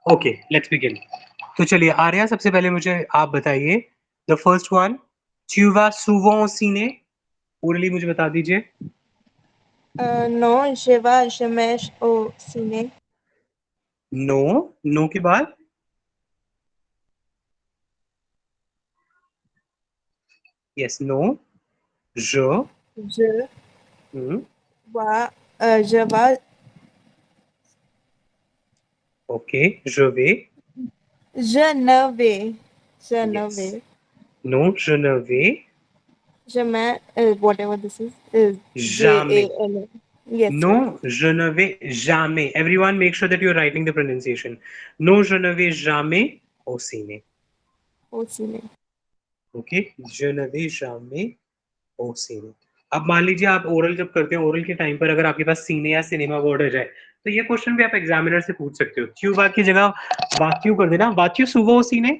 Speaker 1: Okay, let's begin. तो चलिए आर्या, सबसे पहले मुझे आप बताइए the first one, tu vas souvent au ciné, orally मुझे बता दीजिए।
Speaker 4: Non, je vais au ciné.
Speaker 1: No, no के बाद yes, no, je,
Speaker 4: Je je vais,
Speaker 1: okay, je vais,
Speaker 4: je ne vais, je ne
Speaker 1: yes,
Speaker 4: vais.
Speaker 1: No, je ne vais
Speaker 4: Je mets whatever this is
Speaker 1: jamais.
Speaker 4: JAME. Yes,
Speaker 1: No,
Speaker 4: sir.
Speaker 1: je ne vais jamais. Everyone, make sure that you're writing the pronunciation. No, je ne vais jamais au ciné.
Speaker 4: Au ciné.
Speaker 1: Okay, je ne vais jamais au ciné. अब मान लीजिए आप oral जब करते हैं, oral के time पर अगर आपके पास सीने या सिनेमा वर्ड आ जाए, तो ये क्वेश्चन भी आप एग्जामिनर से पूछ सकते हो। क्यों वाक की जगह वाक्यू कर देना, वाक्यू सुवो सीने,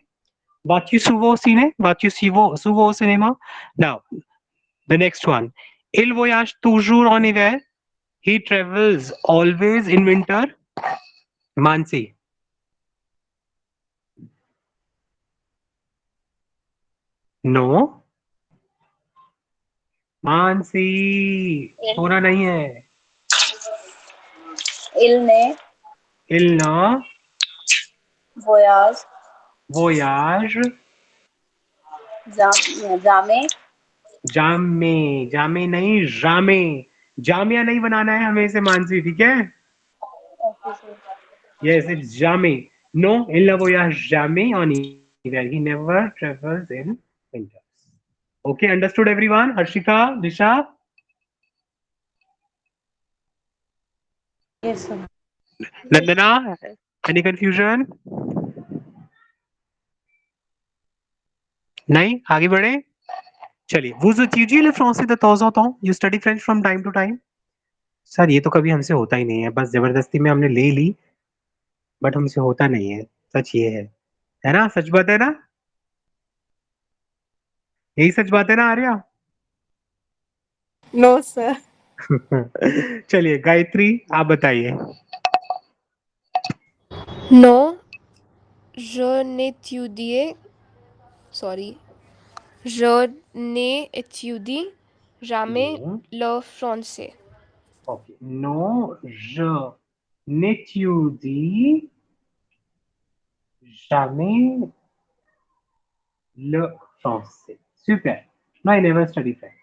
Speaker 1: वाक्यू सुवो सीने, वाक्यू सुवो सुवो सिनेमा। Now the next one, il voyage toujours en hiver, he travels always in winter. Mansi, no, Mansi होना नहीं है।
Speaker 7: Il ne
Speaker 1: il न
Speaker 7: voyage
Speaker 1: voyage
Speaker 7: jamais
Speaker 1: जामे, जामे नहीं जामे, जामिया नहीं बनाना है हमें इसे मानसी, ठीक है? Yes, it's jamais. No, il ne voyage jamais en hiver. He never travels in winter. Okay, understood everyone? Harshika, Disha?
Speaker 5: Yes, sir.
Speaker 1: Nandana? Any confusion? नहीं, आगे बढ़े? चलिए, vous étudiez le français de temps en temps? You study French from time to time? Sir ये तो कभी हमसे होता ही नहीं है, बस जबरदस्ती में हमने ले ली, बट हमसे होता नहीं है, सच ये है ना? सच बात है ना? यही सच बात है ना आर्या?
Speaker 4: No, sir.
Speaker 1: चलिए गायत्री, आप बताइए।
Speaker 2: Non, je n'étudie, sorry, je n'étudie jamais le français.
Speaker 1: Okay. Non, je n'étudie jamais le français. Super. No, I never study French.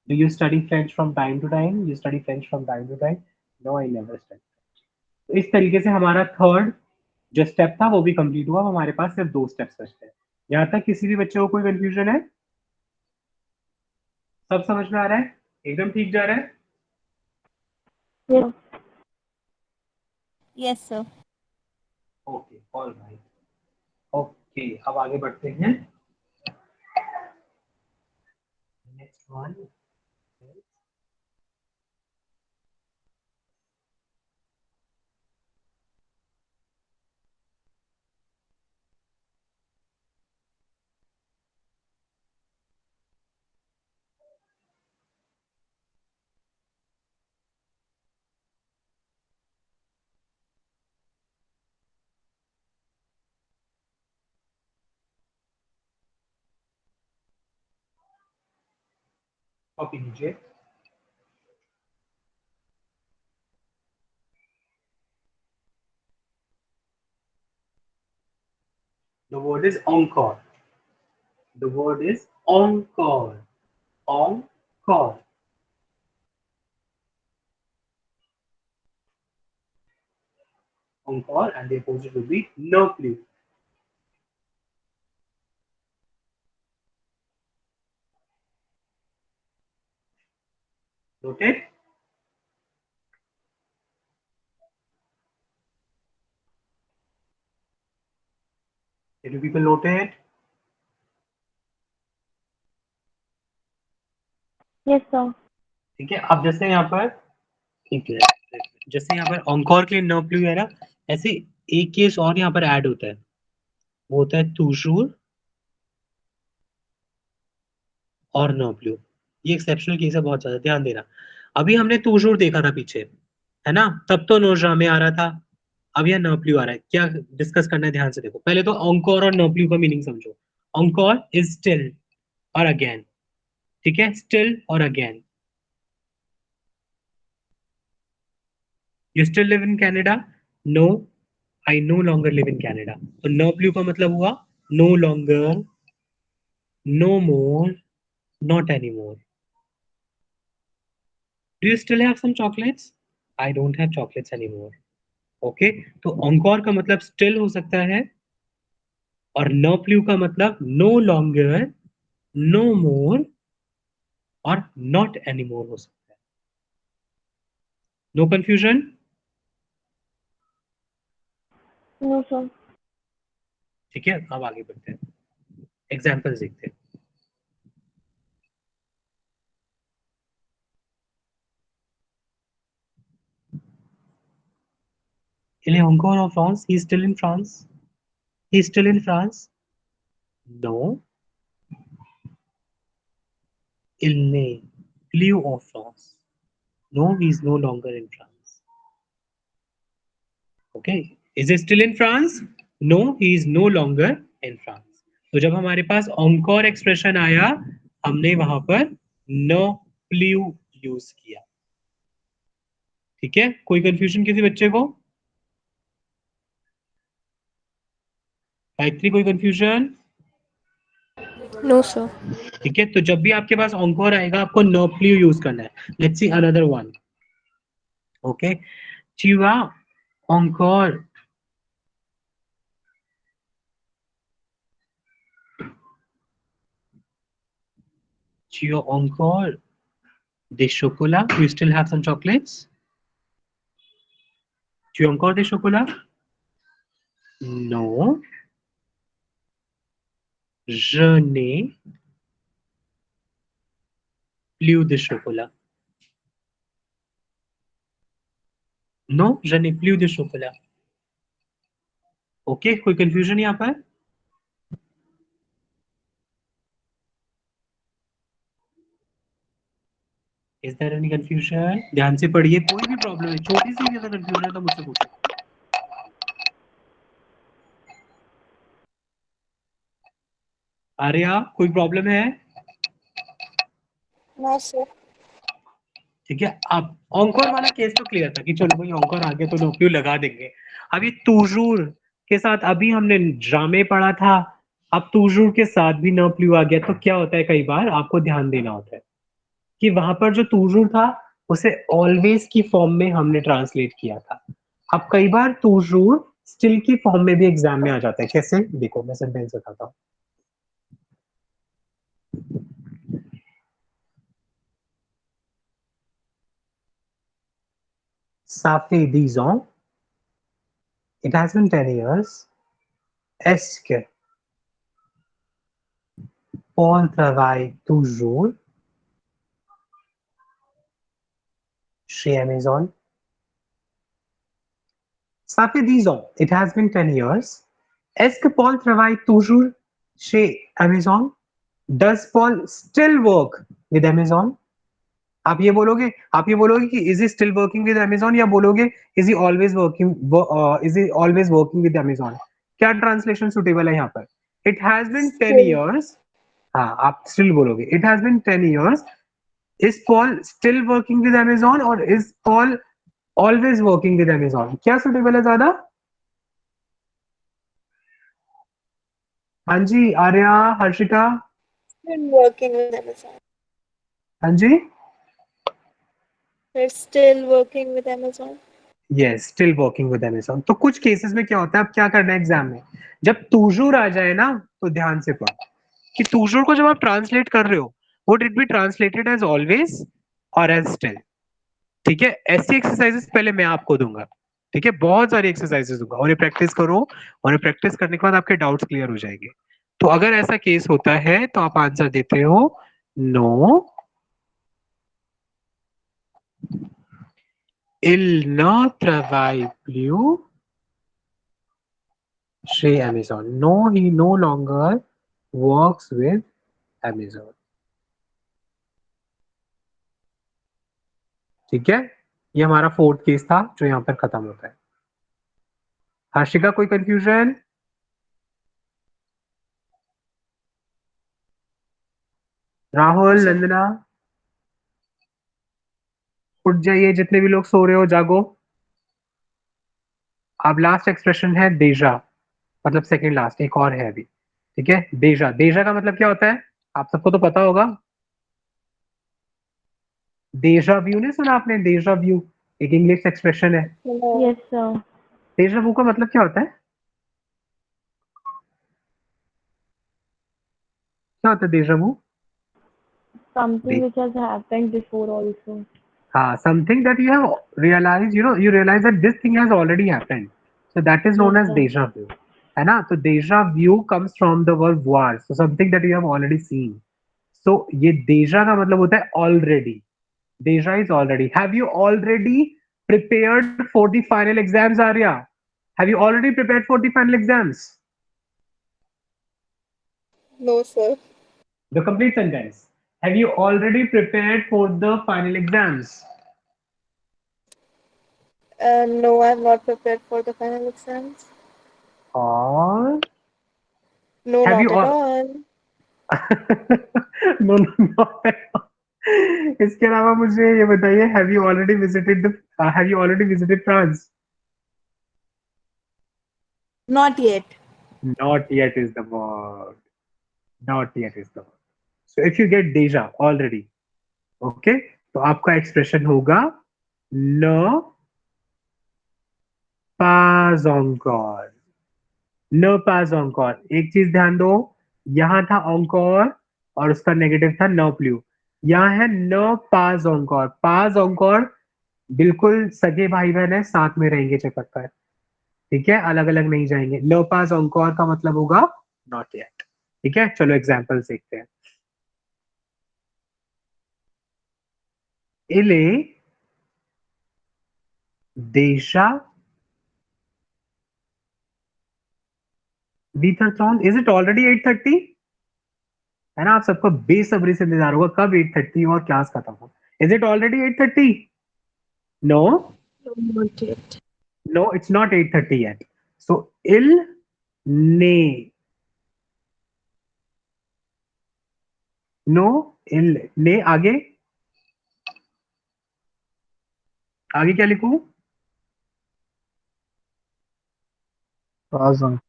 Speaker 1: Do you study French from time to time? You study French from time to time? No, I never study. तो इस तरीके से हमारा third जो step था वो भी complete हुआ। हमारे पास सिर्फ 2 स्टेप्स बचते हैं। यहाँ तक किसी भी बच्चे को कोई कंफ्यूजन है? सब समझ में आ रहा है? एकदम ठीक जा रहा है?
Speaker 3: Yes.
Speaker 4: Yes, sir.
Speaker 1: Okay, all right. Okay, अब आगे बढ़ते हैं। नेक्स्ट वन, कॉपी लीजिए। The word is encore. The word is encore. Encore. Encore, and the opposite will be no plus. Noted? Did you people note it?
Speaker 3: Yes, sir.
Speaker 1: ठीक है, अब जैसे यहाँ पर, ठीक है, जैसे यहाँ पर encore के लिए no plus है ना, ऐसे एक केस और यहाँ पर ऐड होता है, वो होता है toujours और no plus। ये एक्सेप्शनल केस है, बहुत ज्यादा ध्यान देना। अभी हमने toujours देखा था पीछे, है ना? तब तो no jamais आ रहा था। अब यहाँ नर्प्ल्यू आ रहा है, क्या डिस्कस करना है ध्यान से देखो। पहले तो ऑनकोर और नर्प्ल्यू का मीनिंग समझो। ऑनकोर इज स्टिल और अगेन, ठीक है, स्टिल और again. You still live in Canada? No, I no longer live in Canada. तो नर्प्ल्यू का मतलब हुआ no longer, no more, not any more. Do you still have some chocolates? I don't have chocolates any more. Okay, तो ऑनकोर का मतलब still हो सकता है, और नर्प्ल्यू का मतलब नो लॉन्गर, नो मोर और नॉट एनी मोर हो सकता है। No confusion?
Speaker 3: No, sir.
Speaker 1: ठीक है, अब आगे बढ़ते हैं, एग्जाम्पल्स देखते हैं। Il est encore en France? He is still in France? He is still in France? No. Il n'est plus en France. No, he is no longer in France. Okay. Is he still in France? No, he is no longer in France. तो जब हमारे पास encore expression आया, हमने वहां पर no प्ल्यू use किया। ठीक है, कोई कंफ्यूजन किसी बच्चे को? गायत्री, कोई कंफ्यूजन?
Speaker 2: No, sir.
Speaker 1: ठीक है, तो जब भी आपके पास encore आएगा आपको no प्ल्यू यूज करना है। Let's see another one. Okay, tu as encore tu as encore des chocolats? You still have some chocolates? Tu as encore des chocolats? Non, je n'ai plus de chocolat. Non, je n'ai plus de chocolat. Okay, कोई confusion यहाँ पर? Is there any confusion? ध्यान से पढ़िए, कोई भी problem है, छोटी सी भी अगर कंफ्यूजन है तो मुझसे पूछो। आर्या, कोई प्रॉब्लम है?
Speaker 4: No, sir.
Speaker 1: ठीक है, अब ऑनकोर वाला केस तो क्लियर था कि चलो भाई ऑनकोर आ गया तो नोक्यू लगा देंगे। अब ये तूजूर के साथ अभी हमने ड्रामे पढ़ा था, अब तूजूर के साथ भी नोक्यू आ गया, तो क्या होता है, कई बार आपको ध्यान देना होता है कि वहां पर जो तूजूर था उसे ऑलवेज की फॉर्म में हमने ट्रांसलेट किया था। अब कई बार तूजूर स्टिल की फॉर्म में भी एग्जाम में आ जाता है। कैसे, देखो मैं सेंटेंस बताता हूँ। Ça fait 10 ans, it has been 10 years, est-ce que Paul travaille toujours chez Amazon? Ça fait 10 ans, it has been 10 years. Est-ce que Paul travaille toujours chez Amazon? Does Paul still work with Amazon? आप ये बोलोगे, आप ये बोलोगे कि is he still working with Amazon, या बोलोगे is he always working, is he always working with Amazon? क्या ट्रांसलेशन सुटेबल है यहाँ पर? It has been 10
Speaker 4: Still.
Speaker 1: years. हाँ, आप still बोलोगे it has been 10 years. Is Paul still working with Amazon or is Paul always working with Amazon? क्या suitable है ज्यादा? हाँ जी, Arya, Harshita,
Speaker 4: Been working with Amazon.
Speaker 1: हाँ जी,
Speaker 4: They're still working with Amazon.
Speaker 1: Yes, still working with Amazon। तो कुछ cases में क्या होता है, अब क्या करना है एग्जाम में, जब तूजूर आ जाए ना तो ध्यान से पढ़ो कि तूजूर को जब आप ट्रांसलेट कर रहे हो, would it be translated as always और एज स्टिल? ठीक है, ऐसी एक्सरसाइजेस पहले मैं आपको दूंगा। ठीक है, बहुत सारी एक्सरसाइजेस दूंगा, उन्हें प्रैक्टिस करो, उन्हें प्रैक्टिस करने के बाद आपके डाउट्स क्लियर हो जाएंगे। तो अगर ऐसा केस होता है तो आप आंसर देते हो no, il ne travaille plus chez Amazon. No, he no longer works with Amazon. ठीक है, ये हमारा फोर्थ केस था जो यहाँ पर खत्म होता है। हर्षिका कोई कंफ्यूजन? राहुल, नंदना, उठ जाइए, जितने भी लोग सो रहे हो जागो। अब लास्ट एक्सप्रेशन है देजा, मतलब सेकंड लास्ट, एक और है अभी। ठीक है, देजा, देजा का मतलब क्या होता है आप सबको तो पता होगा। देजा व्यू नहीं सुना आपने? देजा व्यू एक इंग्लिश एक्सप्रेशन है।
Speaker 3: Yes, sir.
Speaker 1: देजा व्यू का मतलब क्या होता है? क्या होता है देजा view?
Speaker 3: Something which has happened before also.
Speaker 1: हाँ, something that you have realized, you realize that this thing has already happened, so that is known
Speaker 3: Yes,
Speaker 1: as
Speaker 3: sir.
Speaker 1: deja vu, है ना? तो deja vu comes from the word voir, so something that you have already seen. So ये deja का मतलब होता है already. Deja is already. Have you already prepared for the final exams, Arya? Have you already prepared for the final exams?
Speaker 4: No, sir.
Speaker 1: The complete sentence. Have you already prepared for the final exams?
Speaker 4: No, I'm not prepared for the final exams.
Speaker 1: Or
Speaker 4: No,
Speaker 1: have
Speaker 4: not
Speaker 1: you
Speaker 4: at
Speaker 1: all?
Speaker 4: all.
Speaker 1: No no, इसके अलावा मुझे ये बताइए, have you already visited France?
Speaker 4: Not yet.
Speaker 1: Not yet is the word, not yet is the word. So if you get डेजा already, okay, तो आपका expression होगा न पास encore, न पास encore। एक चीज ध्यान दो, यहां था encore और उसका नेगेटिव था न प्लू, यहाँ है न पास encore। पास encore बिल्कुल सगे भाई बहन है, साथ में रहेंगे चिपक कर, ठीक है, अलग अलग नहीं जाएंगे। लो पास encore का मतलब होगा नॉट येट। ठीक है, चलो एग्जांपल देखते हैं। इले देशा वीथरथॉन, इज इट ऑलरेडी 8:30? है ना, आप सबको बेसब्री से इंतजार होगा कब 8:30 और क्लास खत्म हो। Is it already 8:30? No,
Speaker 4: No, not yet.
Speaker 1: No, it's not 8:30 yet. So इल ने, नो, इल ने, आगे आगे क्या लिखूं?
Speaker 6: Pas encore.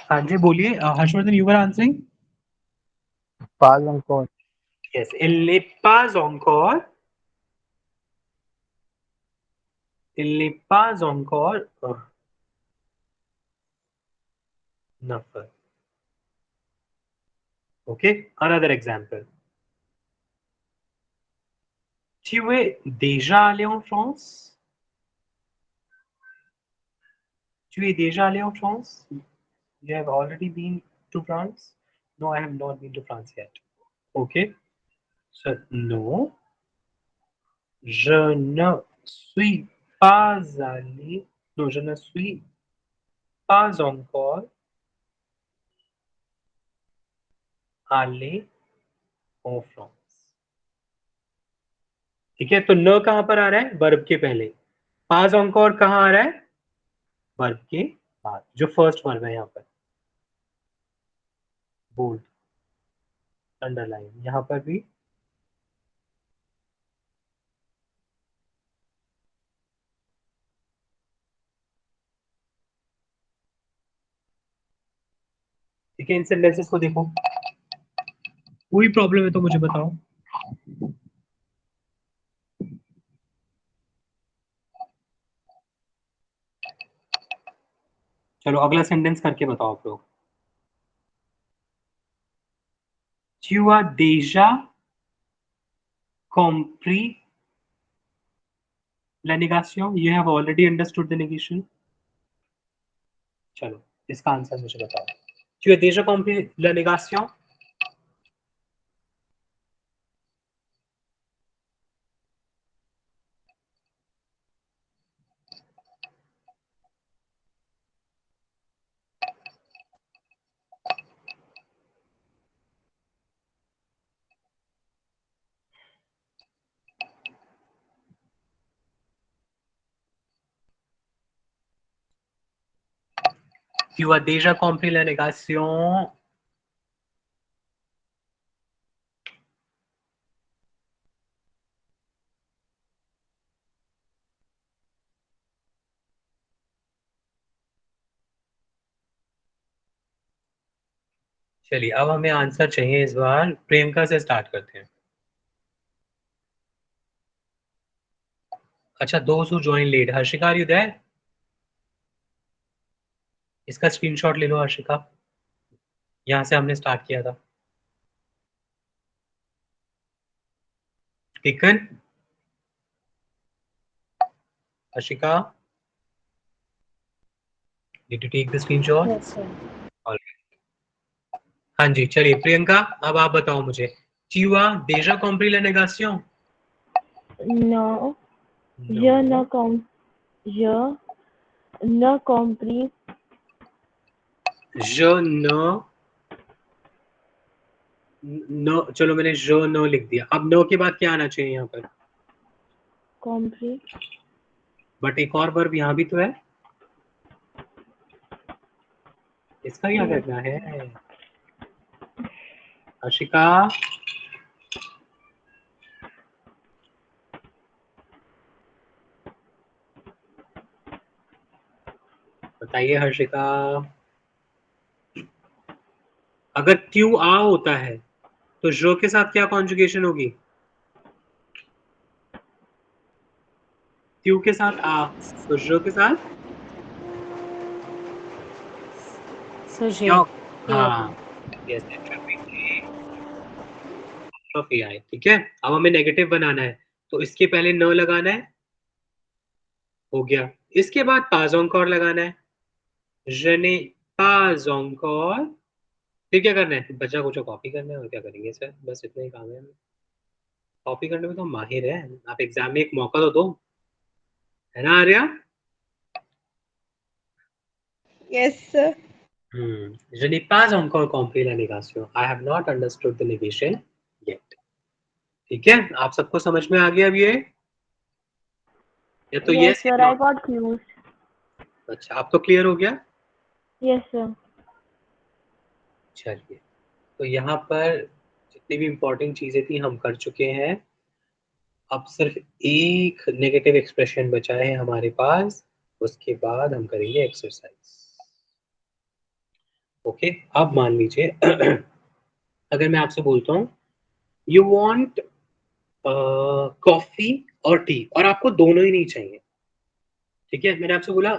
Speaker 1: हाँ जी बोलिए, Harshvardhan, you were answering.
Speaker 6: Pas encore.
Speaker 1: Yes, il n'est pas encore. Il n'est pas encore. Nafar. Okay, another example. Tu es déjà allé en France? Tu es déjà allé en France? You have already been to France? No, I have not been to France yet. Okay. So, no, je ne suis pas allé. No, je ne suis pas encore allé en France. ठीक है, तो न कहां पर आ रहा है? Verb के पहले। पास encore कहां आ रहा है? वर्ब के बाद, जो फर्स्ट वर्ब है यहाँ पर। बोल्ड, अंडरलाइन, यहाँ पर भी ठीक है। इन सेंटेंसेस को देखो, कोई प्रॉब्लम है तो मुझे बताओ। चलो अगला सेंटेंस करके बताओ आप लोग। Tu as déjà compris la négation? You have already understood the negation? चलो इसका आंसर मुझे बताओ। Tu as déjà compris la négation? Tu as déjà compris la négation? चलिए अब हमें आंसर चाहिए इस बार। प्रियंका से स्टार्ट करते हैं। अच्छा, those who join late. Harshika, are you there? इसका स्क्रीनशॉट ले लो हर्षिका, यहाँ से हमने स्टार्ट किया था। Taken? Harshika, did you take the screenshot?
Speaker 3: Yes, sir.
Speaker 1: All right. हाँ जी, चलिए प्रियंका अब आप बताओ मुझे। Tu as déjà compris la négation?
Speaker 3: No, je
Speaker 1: No.
Speaker 3: ne compris
Speaker 1: Je ne no, चलो मैंने je ne लिख दिया। अब no के बाद क्या आना चाहिए यहाँ पर?
Speaker 3: compris
Speaker 1: बट एक और वर्ब यहाँ भी तो है, इसका क्या करना है? हर्षिका, बताइए हर्षिका। अगर ट्यू आ होता है तो जो के साथ क्या कॉन्जुगेशन होगी? ट्यू के साथ आ, तो जो के साथ
Speaker 5: So
Speaker 1: क्या?
Speaker 5: J.
Speaker 1: हाँ, यस, ठीक है। अब हमें नेगेटिव बनाना है तो इसके पहले न लगाना है, हो गया। इसके बाद पास encore लगाना है, je n'ai pas encore। फिर क्या करना है? बचा कुछ कॉपी करना है, और क्या करेंगे सर, बस इतना ही काम है हमें। कॉपी करने में तो माहिर है आप, एग्जाम में एक मौका तो दो, है ना Arya?
Speaker 4: Yes, sir.
Speaker 1: Je n'ai pas encore compris la négation. I have not understood the negation yet. ठीक है, आप सबको समझ में आ गया अब ये, या तो
Speaker 3: Yes,
Speaker 1: यस
Speaker 3: sir.
Speaker 1: या
Speaker 3: I
Speaker 1: नो?
Speaker 3: got confused.
Speaker 1: अच्छा, आप तो क्लियर हो गया।
Speaker 3: Yes, sir.
Speaker 1: चलिए, तो यहाँ पर जितनी भी इंपॉर्टेंट चीजें थी हम कर चुके हैं। अब सिर्फ एक नेगेटिव एक्सप्रेशन बचा है हमारे पास, उसके बाद हम करेंगे एक्सरसाइज। ओके, अब मान लीजिए अगर मैं आपसे बोलता हूँ यू वांट कॉफी और टी, और आपको दोनों ही नहीं चाहिए, ठीक है। मैंने आपसे बोला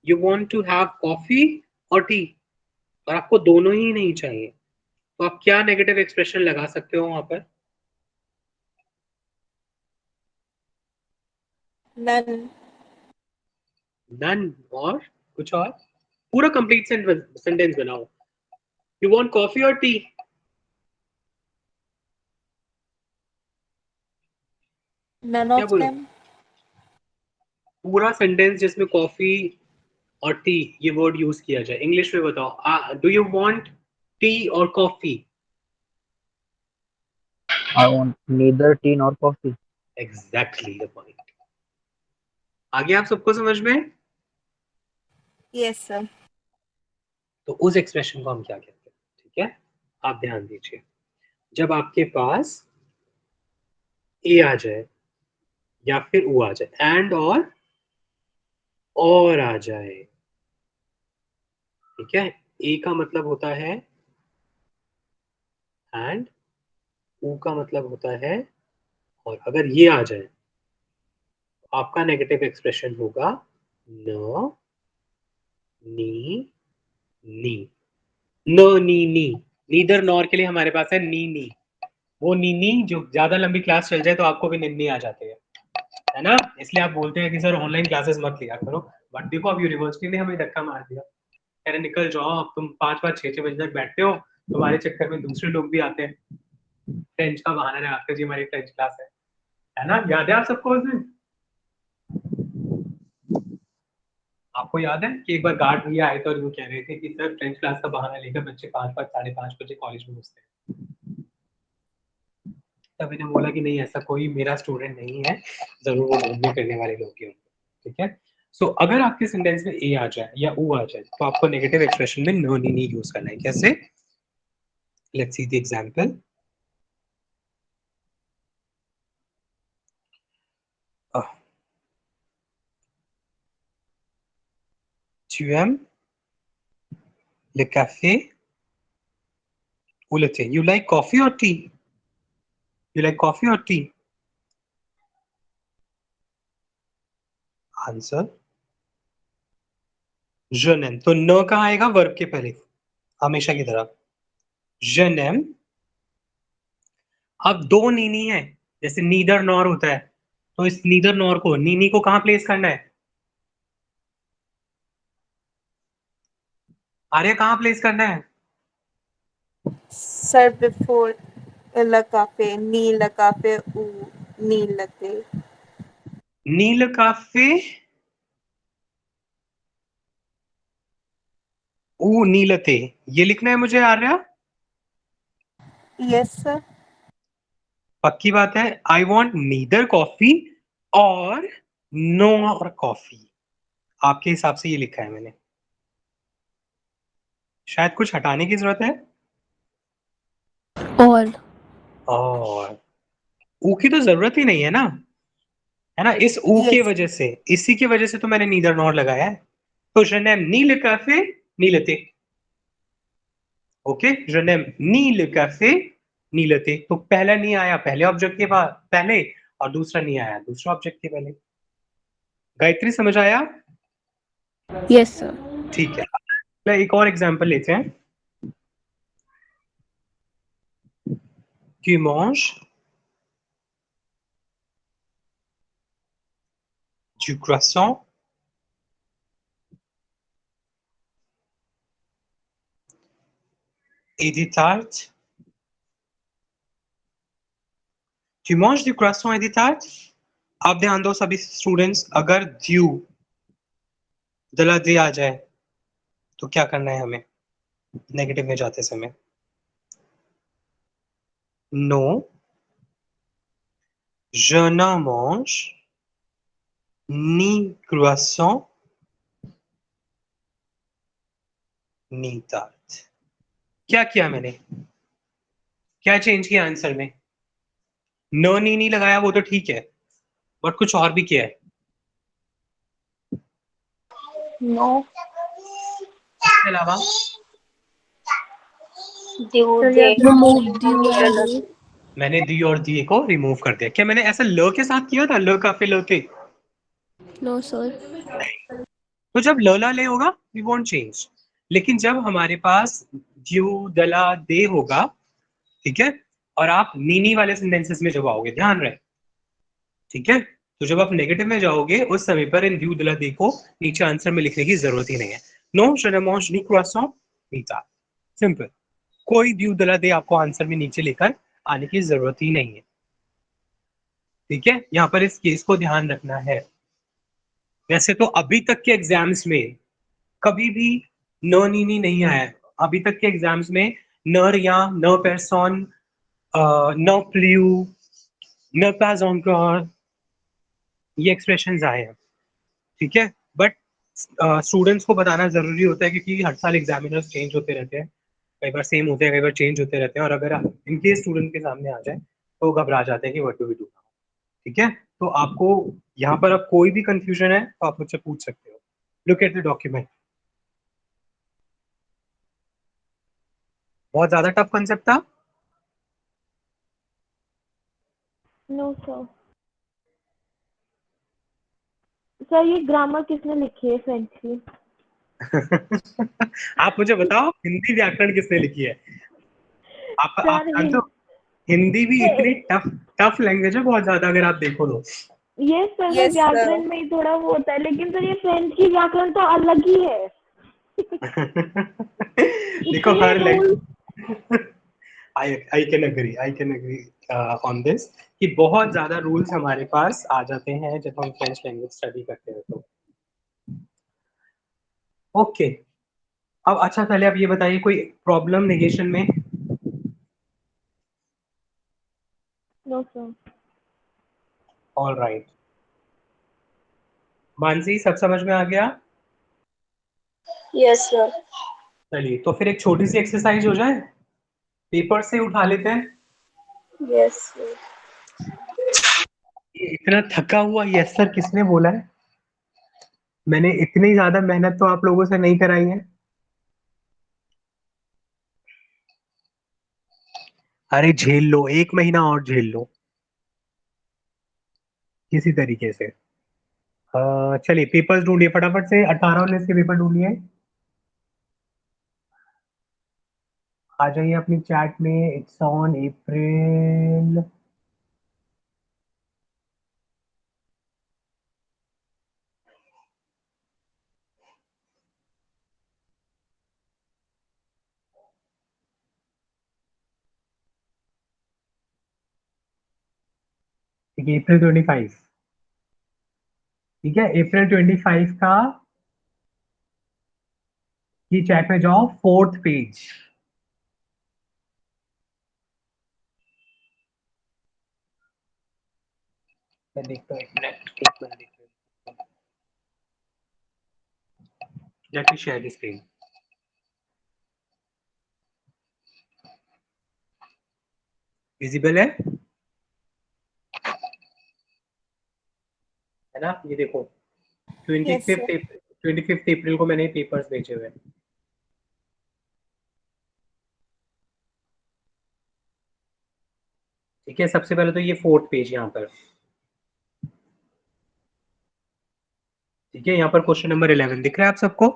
Speaker 1: you want to have coffee और टी, और आपको दोनों ही नहीं चाहिए, तो आप क्या नेगेटिव एक्सप्रेशन लगा सकते हो वहां पर?
Speaker 4: None.
Speaker 1: नन, और कुछ और? पूरा कंप्लीट सेंटेंस बनाओ। यू वांट कॉफी और टी,
Speaker 4: None
Speaker 1: क्या
Speaker 4: of
Speaker 1: बोलो?
Speaker 4: them.
Speaker 1: पूरा सेंटेंस जिसमें कॉफी और टी ये वर्ड यूज किया जाए, इंग्लिश में बताओ। डू यू वांट टी और coffee?
Speaker 6: I want neither tea nor coffee.
Speaker 1: Exactly the point. आगे आप सबको समझ में?
Speaker 4: Yes, sir.
Speaker 1: तो उस एक्सप्रेशन को हम क्या कहते हैं, ठीक है। आप ध्यान दीजिए, जब आपके पास ए आ जाए या फिर ओ आ जाए, एंड और आ जाए, ठीक है। ए का मतलब होता है एंड, ओ का मतलब होता है और, अगर ये आ जाए तो आपका नेगेटिव एक्सप्रेशन होगा न, नी, नी, नो, नी। नीदर नॉर के लिए हमारे पास है नी नी। वो नी जो ज्यादा लंबी क्लास चल जाए तो आपको भी निन्नी आ जाती है ना, इसलिए आप बोलते हैं कि सर ऑनलाइन क्लासेस मत लिया करो। बट देखो अब यूनिवर्सिटी ने हमें धक्का मार दिया, कह रहे निकल जाओ, अब तुम 5-5 6-6 बजे तक बैठते हो, तुम्हारे चक्कर में दूसरे लोग भी आते हैं, फ्रेंच का बहाना लगाते जी हमारी फ्रेंच क्लास है ना। याद है आप सबको उस दिन? आपको याद है कि एक बार गार्ड भैया आए थे और वो कह रहे थे कि सर फ्रेंच क्लास का बहाना लेकर बच्चे 5-5 5:30 बजे कॉलेज में घुसते हैं। तब मैंने बोला कि नहीं, ऐसा कोई मेरा स्टूडेंट नहीं है, जरूर वो घूमने फिरने वाले लोग ही होंगे, ठीक है। सो अगर आपके सेंटेंस में ए आ जाए या ऊ आ जाए तो आपको नेगेटिव एक्सप्रेशन में नो नी यूज करना है. कैसे? Let's see the example. Tu aimes le café ou le thé? You like coffee or tea? You like coffee or tea? Answer. Je n'aime. तो न कहाँ आएगा? वर्ब के पहले, हमेशा की तरह. Je n'aime. अब दो नीनी है, जैसे नीदर नॉर होता है, तो इस नीदर नॉर को, नीनी को कहाँ प्लेस करना है? आर्य कहाँ प्लेस करना है?
Speaker 4: Sir, before la cafe, ni la cafe, u ni late.
Speaker 1: नील काफे ऊ नीलते, ये लिखना है मुझे आर्या?
Speaker 4: Yes, sir.
Speaker 1: पक्की बात है. आई वॉन्ट नीदर कॉफी और नो और कॉफी. आपके हिसाब से ये लिखा है मैंने, शायद कुछ हटाने की जरूरत है.
Speaker 2: और
Speaker 1: ऊ की तो जरूरत ही नहीं है ना, है ना? इस ऊ के
Speaker 4: Yes.
Speaker 1: वजह से, इसी की वजह से तो मैंने नीदर नॉर लगाया है. तो je n'aime ni le café ni le thé. Okay, je n'aime ni le café ni le thé. तो पहला नहीं आया पहले ऑब्जेक्ट के बाद पहले, और दूसरा नहीं आया दूसरा ऑब्जेक्ट के पहले. गायत्री समझ आया?
Speaker 2: Yes sir.
Speaker 1: ठीक है. अगला एक और एग्जांपल लेते हैं. Tu manges du croissant et des tartes. Tu manges du croissant et des tartes. आप ध्यान दो सभी स्टूडेंट्स, अगर ड्यू दला दे आ जाए तो क्या करना है हमें नेगेटिव में जाते समय? No, je ne mange ni croissant ni tarte. क्या किया मैंने? क्या चेंज किया आंसर में? नो नी नहीं लगाया वो तो ठीक है, बट कुछ और भी किया है.
Speaker 3: No.
Speaker 1: इसके अलावा
Speaker 3: So you have
Speaker 2: remove
Speaker 3: removed
Speaker 2: the
Speaker 3: the
Speaker 2: और
Speaker 3: late.
Speaker 1: मैंने दी और दी को रिमूव कर दिया. क्या मैंने ऐसा ल के साथ किया था? ल काफे ल के.
Speaker 2: No sir.
Speaker 1: तो जब ल ला ले होगा वी वोंट चेंज, लेकिन जब हमारे पास ड्यू दला दे होगा, ठीक है, और आप नीनी वाले सेंटेंसेस में जब आओगे, ध्यान रहे, ठीक है, तो जब आप नेगेटिव में जाओगे उस समय पर इन ड्यू दला दे को नीचे आंसर में लिखने की जरूरत ही नहीं है. No, je ne mange ni croissant ni tarte. Simple. कोई ड्यू दला दे आपको आंसर में नीचे लेकर आने की जरूरत ही नहीं है. ठीक है, यहाँ पर इस केस को ध्यान रखना है. वैसे तो अभी तक के एग्जाम्स में कभी भी न नीनी नहीं आया है. अभी तक के एग्जाम्स में न या न पेरसोन, न प्ल्यू, न पास encore, ये एक्सप्रेशंस आए हैं. ठीक है, बट स्टूडेंट्स को बताना जरूरी होता है क्योंकि हर साल एग्जामिनर्स चेंज होते रहते हैं. कई बार सेम होते हैं, कई बार चेंज होते रहते हैं, और अगर इनके स्टूडेंट के सामने आ जाए तो घबरा जाते हैं कि व्हाट डू वी डू. ठीक है, तो आपको यहाँ पर अब कोई भी कंफ्यूजन है तो आप मुझसे पूछ सकते हो. Look at the document. बहुत ज्यादा टफ कंसेप्ट था.
Speaker 3: No, sir. सर ये ग्रामर किसने लिखी है फ्रेंच की?
Speaker 1: आप मुझे बताओ हिंदी व्याकरण किसने लिखी है? आप
Speaker 3: सर
Speaker 1: जानते हो हिंदी भी इतनी टफ टफ लैंग्वेज है बहुत ज्यादा, अगर आप देखो तो.
Speaker 3: ये सर
Speaker 4: Yes, sir.
Speaker 3: व्याकरण में ही थोड़ा वो होता है, लेकिन सर ये फ्रेंच की व्याकरण तो अलग ही है.
Speaker 1: देखो
Speaker 3: इतने
Speaker 1: हर
Speaker 3: rule.
Speaker 1: I can agree on this कि बहुत ज्यादा रूल्स हमारे पास आ जाते हैं जब हम फ्रेंच लैंग्वेज स्टडी करते हैं. तो ओके, अब अच्छा पहले आप ये बताइए कोई प्रॉब्लम नेगेशन में?
Speaker 3: No sir.
Speaker 1: All right. Mansi सब समझ में आ गया?
Speaker 3: Yes, sir.
Speaker 1: चलिए तो फिर एक छोटी सी एक्सरसाइज हो जाए, पेपर से उठा लेते हैं।
Speaker 3: Yes, sir.
Speaker 1: ये इतना थका हुआ यस सर किसने बोला है? मैंने इतनी ज्यादा मेहनत तो आप लोगों से नहीं कराई है। अरे झेल लो, 1 महीना और झेल लो किसी तरीके से। चलिए पेपर्स ढूंढिए फटाफट से, 18 19 के पेपर ढूंढिए। आ जाइए अपनी चैट में, इट्स ऑन अप्रैल। ठीक है, अप्रैल 25। ठीक है, अप्रैल 25 का ये चैट में जाओ, 4th पेज। मैं देखता हूँ, 1 मिनट देखता हूँ। Let me share the screen. Visible है ना? ये देखो,
Speaker 4: Yes, sir.
Speaker 1: 25 अप्रैल को मैंने पेपर्स भेजे हुए हैं। ठीक है, सबसे पहले तो ये 4th पेज यहाँ पर। ठीक है, यहाँ पर क्वेश्चन नंबर 11 दिख रहा है आप सबको?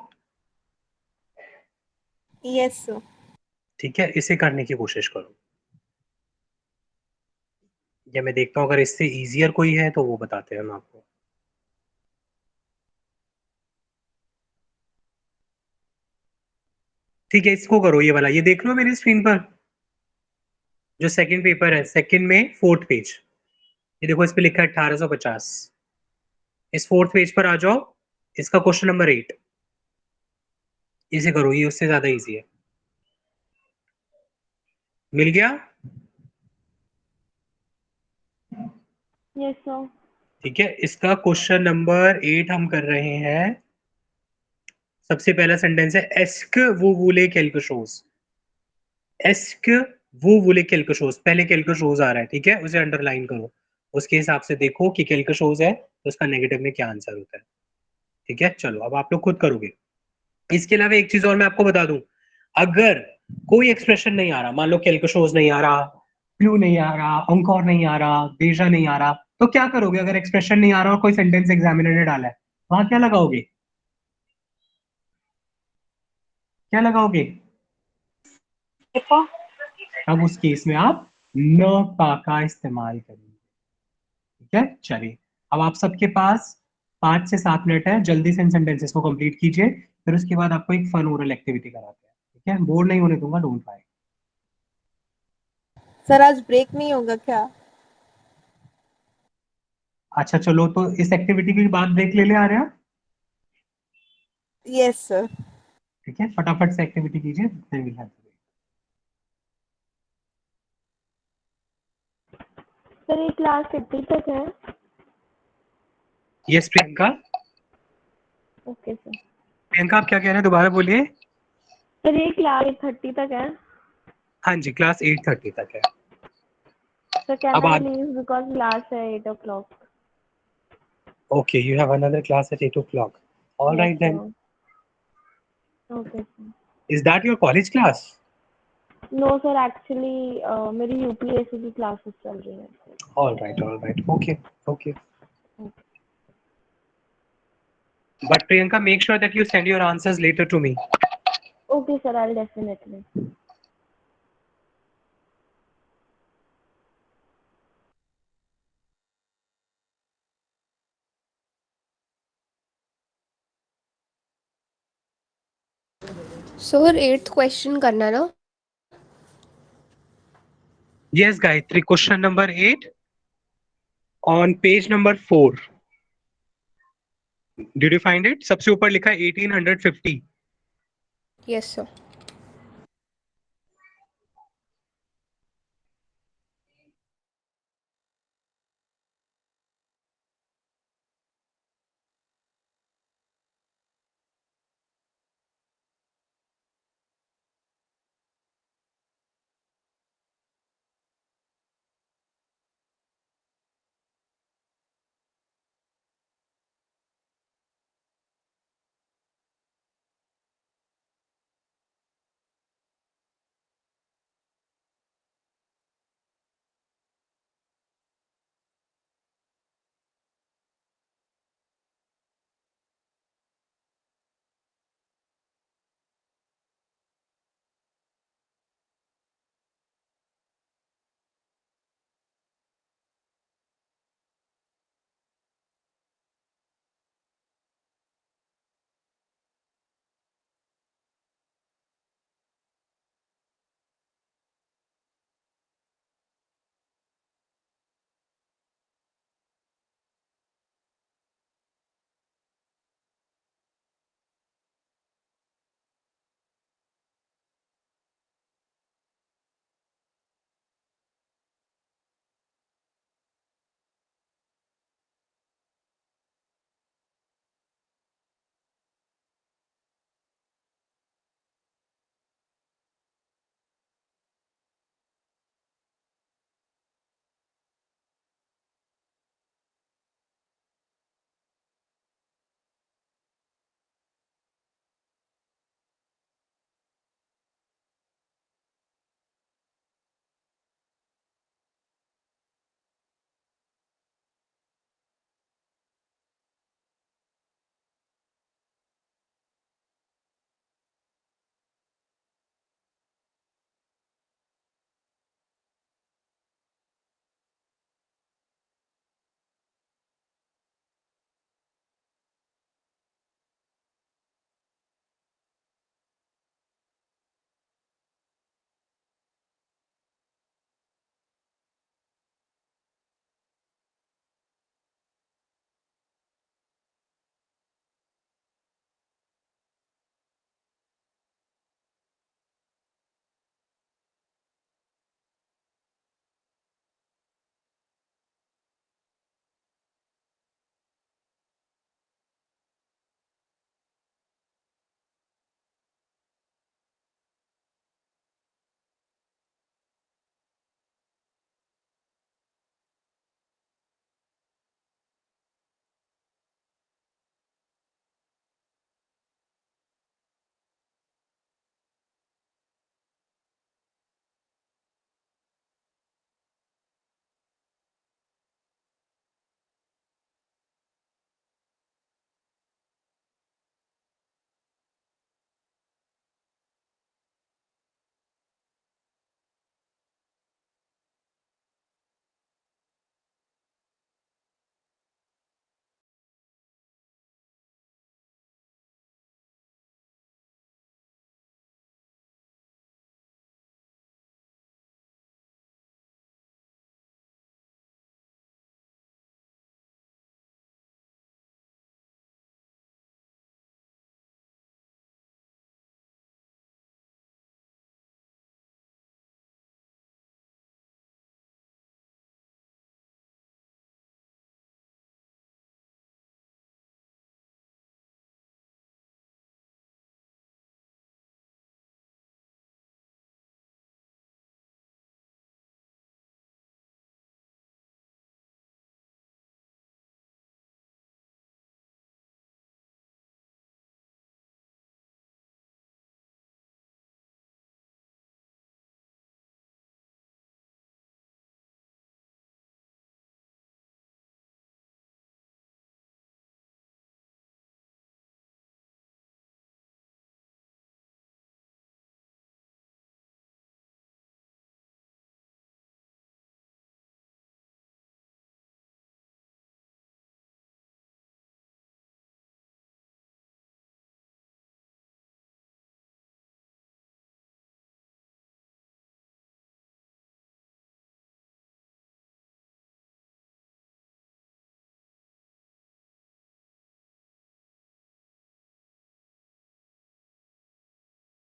Speaker 4: Yes, sir.
Speaker 1: ठीक है, इसे करने की कोशिश करो। या मैं देखता हूँ अगर इससे इजियर कोई है तो वो बताते हैं हम आपको। ठीक है, इसको करो, ये वाला, ये देख लो मेरी स्क्रीन पर जो सेकंड पेपर है, सेकंड में 4th पेज। ये देखो, इस पे लिखा है 1850। इस 4th पेज पर आ जाओ, इसका क्वेश्चन नंबर 8। इसे करो, ये उससे ज्यादा इजी है। मिल गया?
Speaker 3: Yes, sir.
Speaker 1: ठीक है, इसका क्वेश्चन नंबर 8 हम कर रहे हैं। सबसे पहला सेंटेंस है, एस्क वो वूले quelque chose। एस्क वो वूले quelque chose, पहले quelque chose आ रहा है, ठीक है, उसे अंडरलाइन करो। उसके हिसाब से देखो कि quelque chose है तो उसका नेगेटिव में क्या आंसर होता है। ठीक है, चलो अब आप लोग खुद करोगे। इसके अलावा एक चीज और मैं आपको बता दूं, अगर कोई एक्सप्रेशन नहीं आ रहा, मान लो quelque chose नहीं आ रहा, प्लू नहीं आ रहा, encore नहीं आ रहा, déjà नहीं आ रहा, तो क्या करोगे? अगर एक्सप्रेशन नहीं आ रहा और कोई सेंटेंस एग्जामिनर ने डाला है, वहां क्या लगाओगे? क्या लगाओगे? अब उस केस में आप न का इस्तेमाल करेंगे। ठीक है, चलिए अब आप सबके पास 5 से 7 मिनट है, जल्दी से इन सेंटेंसेस को कंप्लीट कीजिए, फिर उसके बाद आपको एक फन ओरल एक्टिविटी कराते हैं। ठीक है, बोर नहीं होने दूंगा, डोंट वरी।
Speaker 4: सर आज ब्रेक नहीं होगा क्या?
Speaker 1: अच्छा चलो, तो इस एक्टिविटी के बाद ब्रेक ले ले आ रहे हैं आप?
Speaker 4: Yes, sir.
Speaker 1: ठीक है, फटाफट से एक्टिविटी कीजिए, then we'll have the break.
Speaker 3: Sir ये क्लास 50 तक है?
Speaker 1: Yes Priyanka.
Speaker 3: Okay sir.
Speaker 1: Priyanka आप क्या कह रहे हैं, दोबारा बोलिए।
Speaker 3: सर ये क्लास 30 तक है?
Speaker 1: हाँ जी, क्लास 8:30 तक है।
Speaker 3: सर कैन
Speaker 1: अब
Speaker 3: आई
Speaker 1: आज
Speaker 3: लीव बिकॉज क्लास है 8 o'clock?
Speaker 1: Okay, you have another class at 8 o'clock। All
Speaker 3: yes
Speaker 1: right then,
Speaker 3: sir. Okay sir.
Speaker 1: Is that your college class?
Speaker 3: No sir, actually मेरी यूपीएससी की क्लासेस चल रही हैं।
Speaker 1: All right, okay okay. But Priyanka, make sure that you send your answers later to me.
Speaker 3: Okay sir, I will definitely.
Speaker 2: Sir 8th question करना है ना?
Speaker 1: Yes, Gayatri, question number 8 on page number 4. Did you find it? सबसे ऊपर लिखा है 1850।
Speaker 2: Yes sir.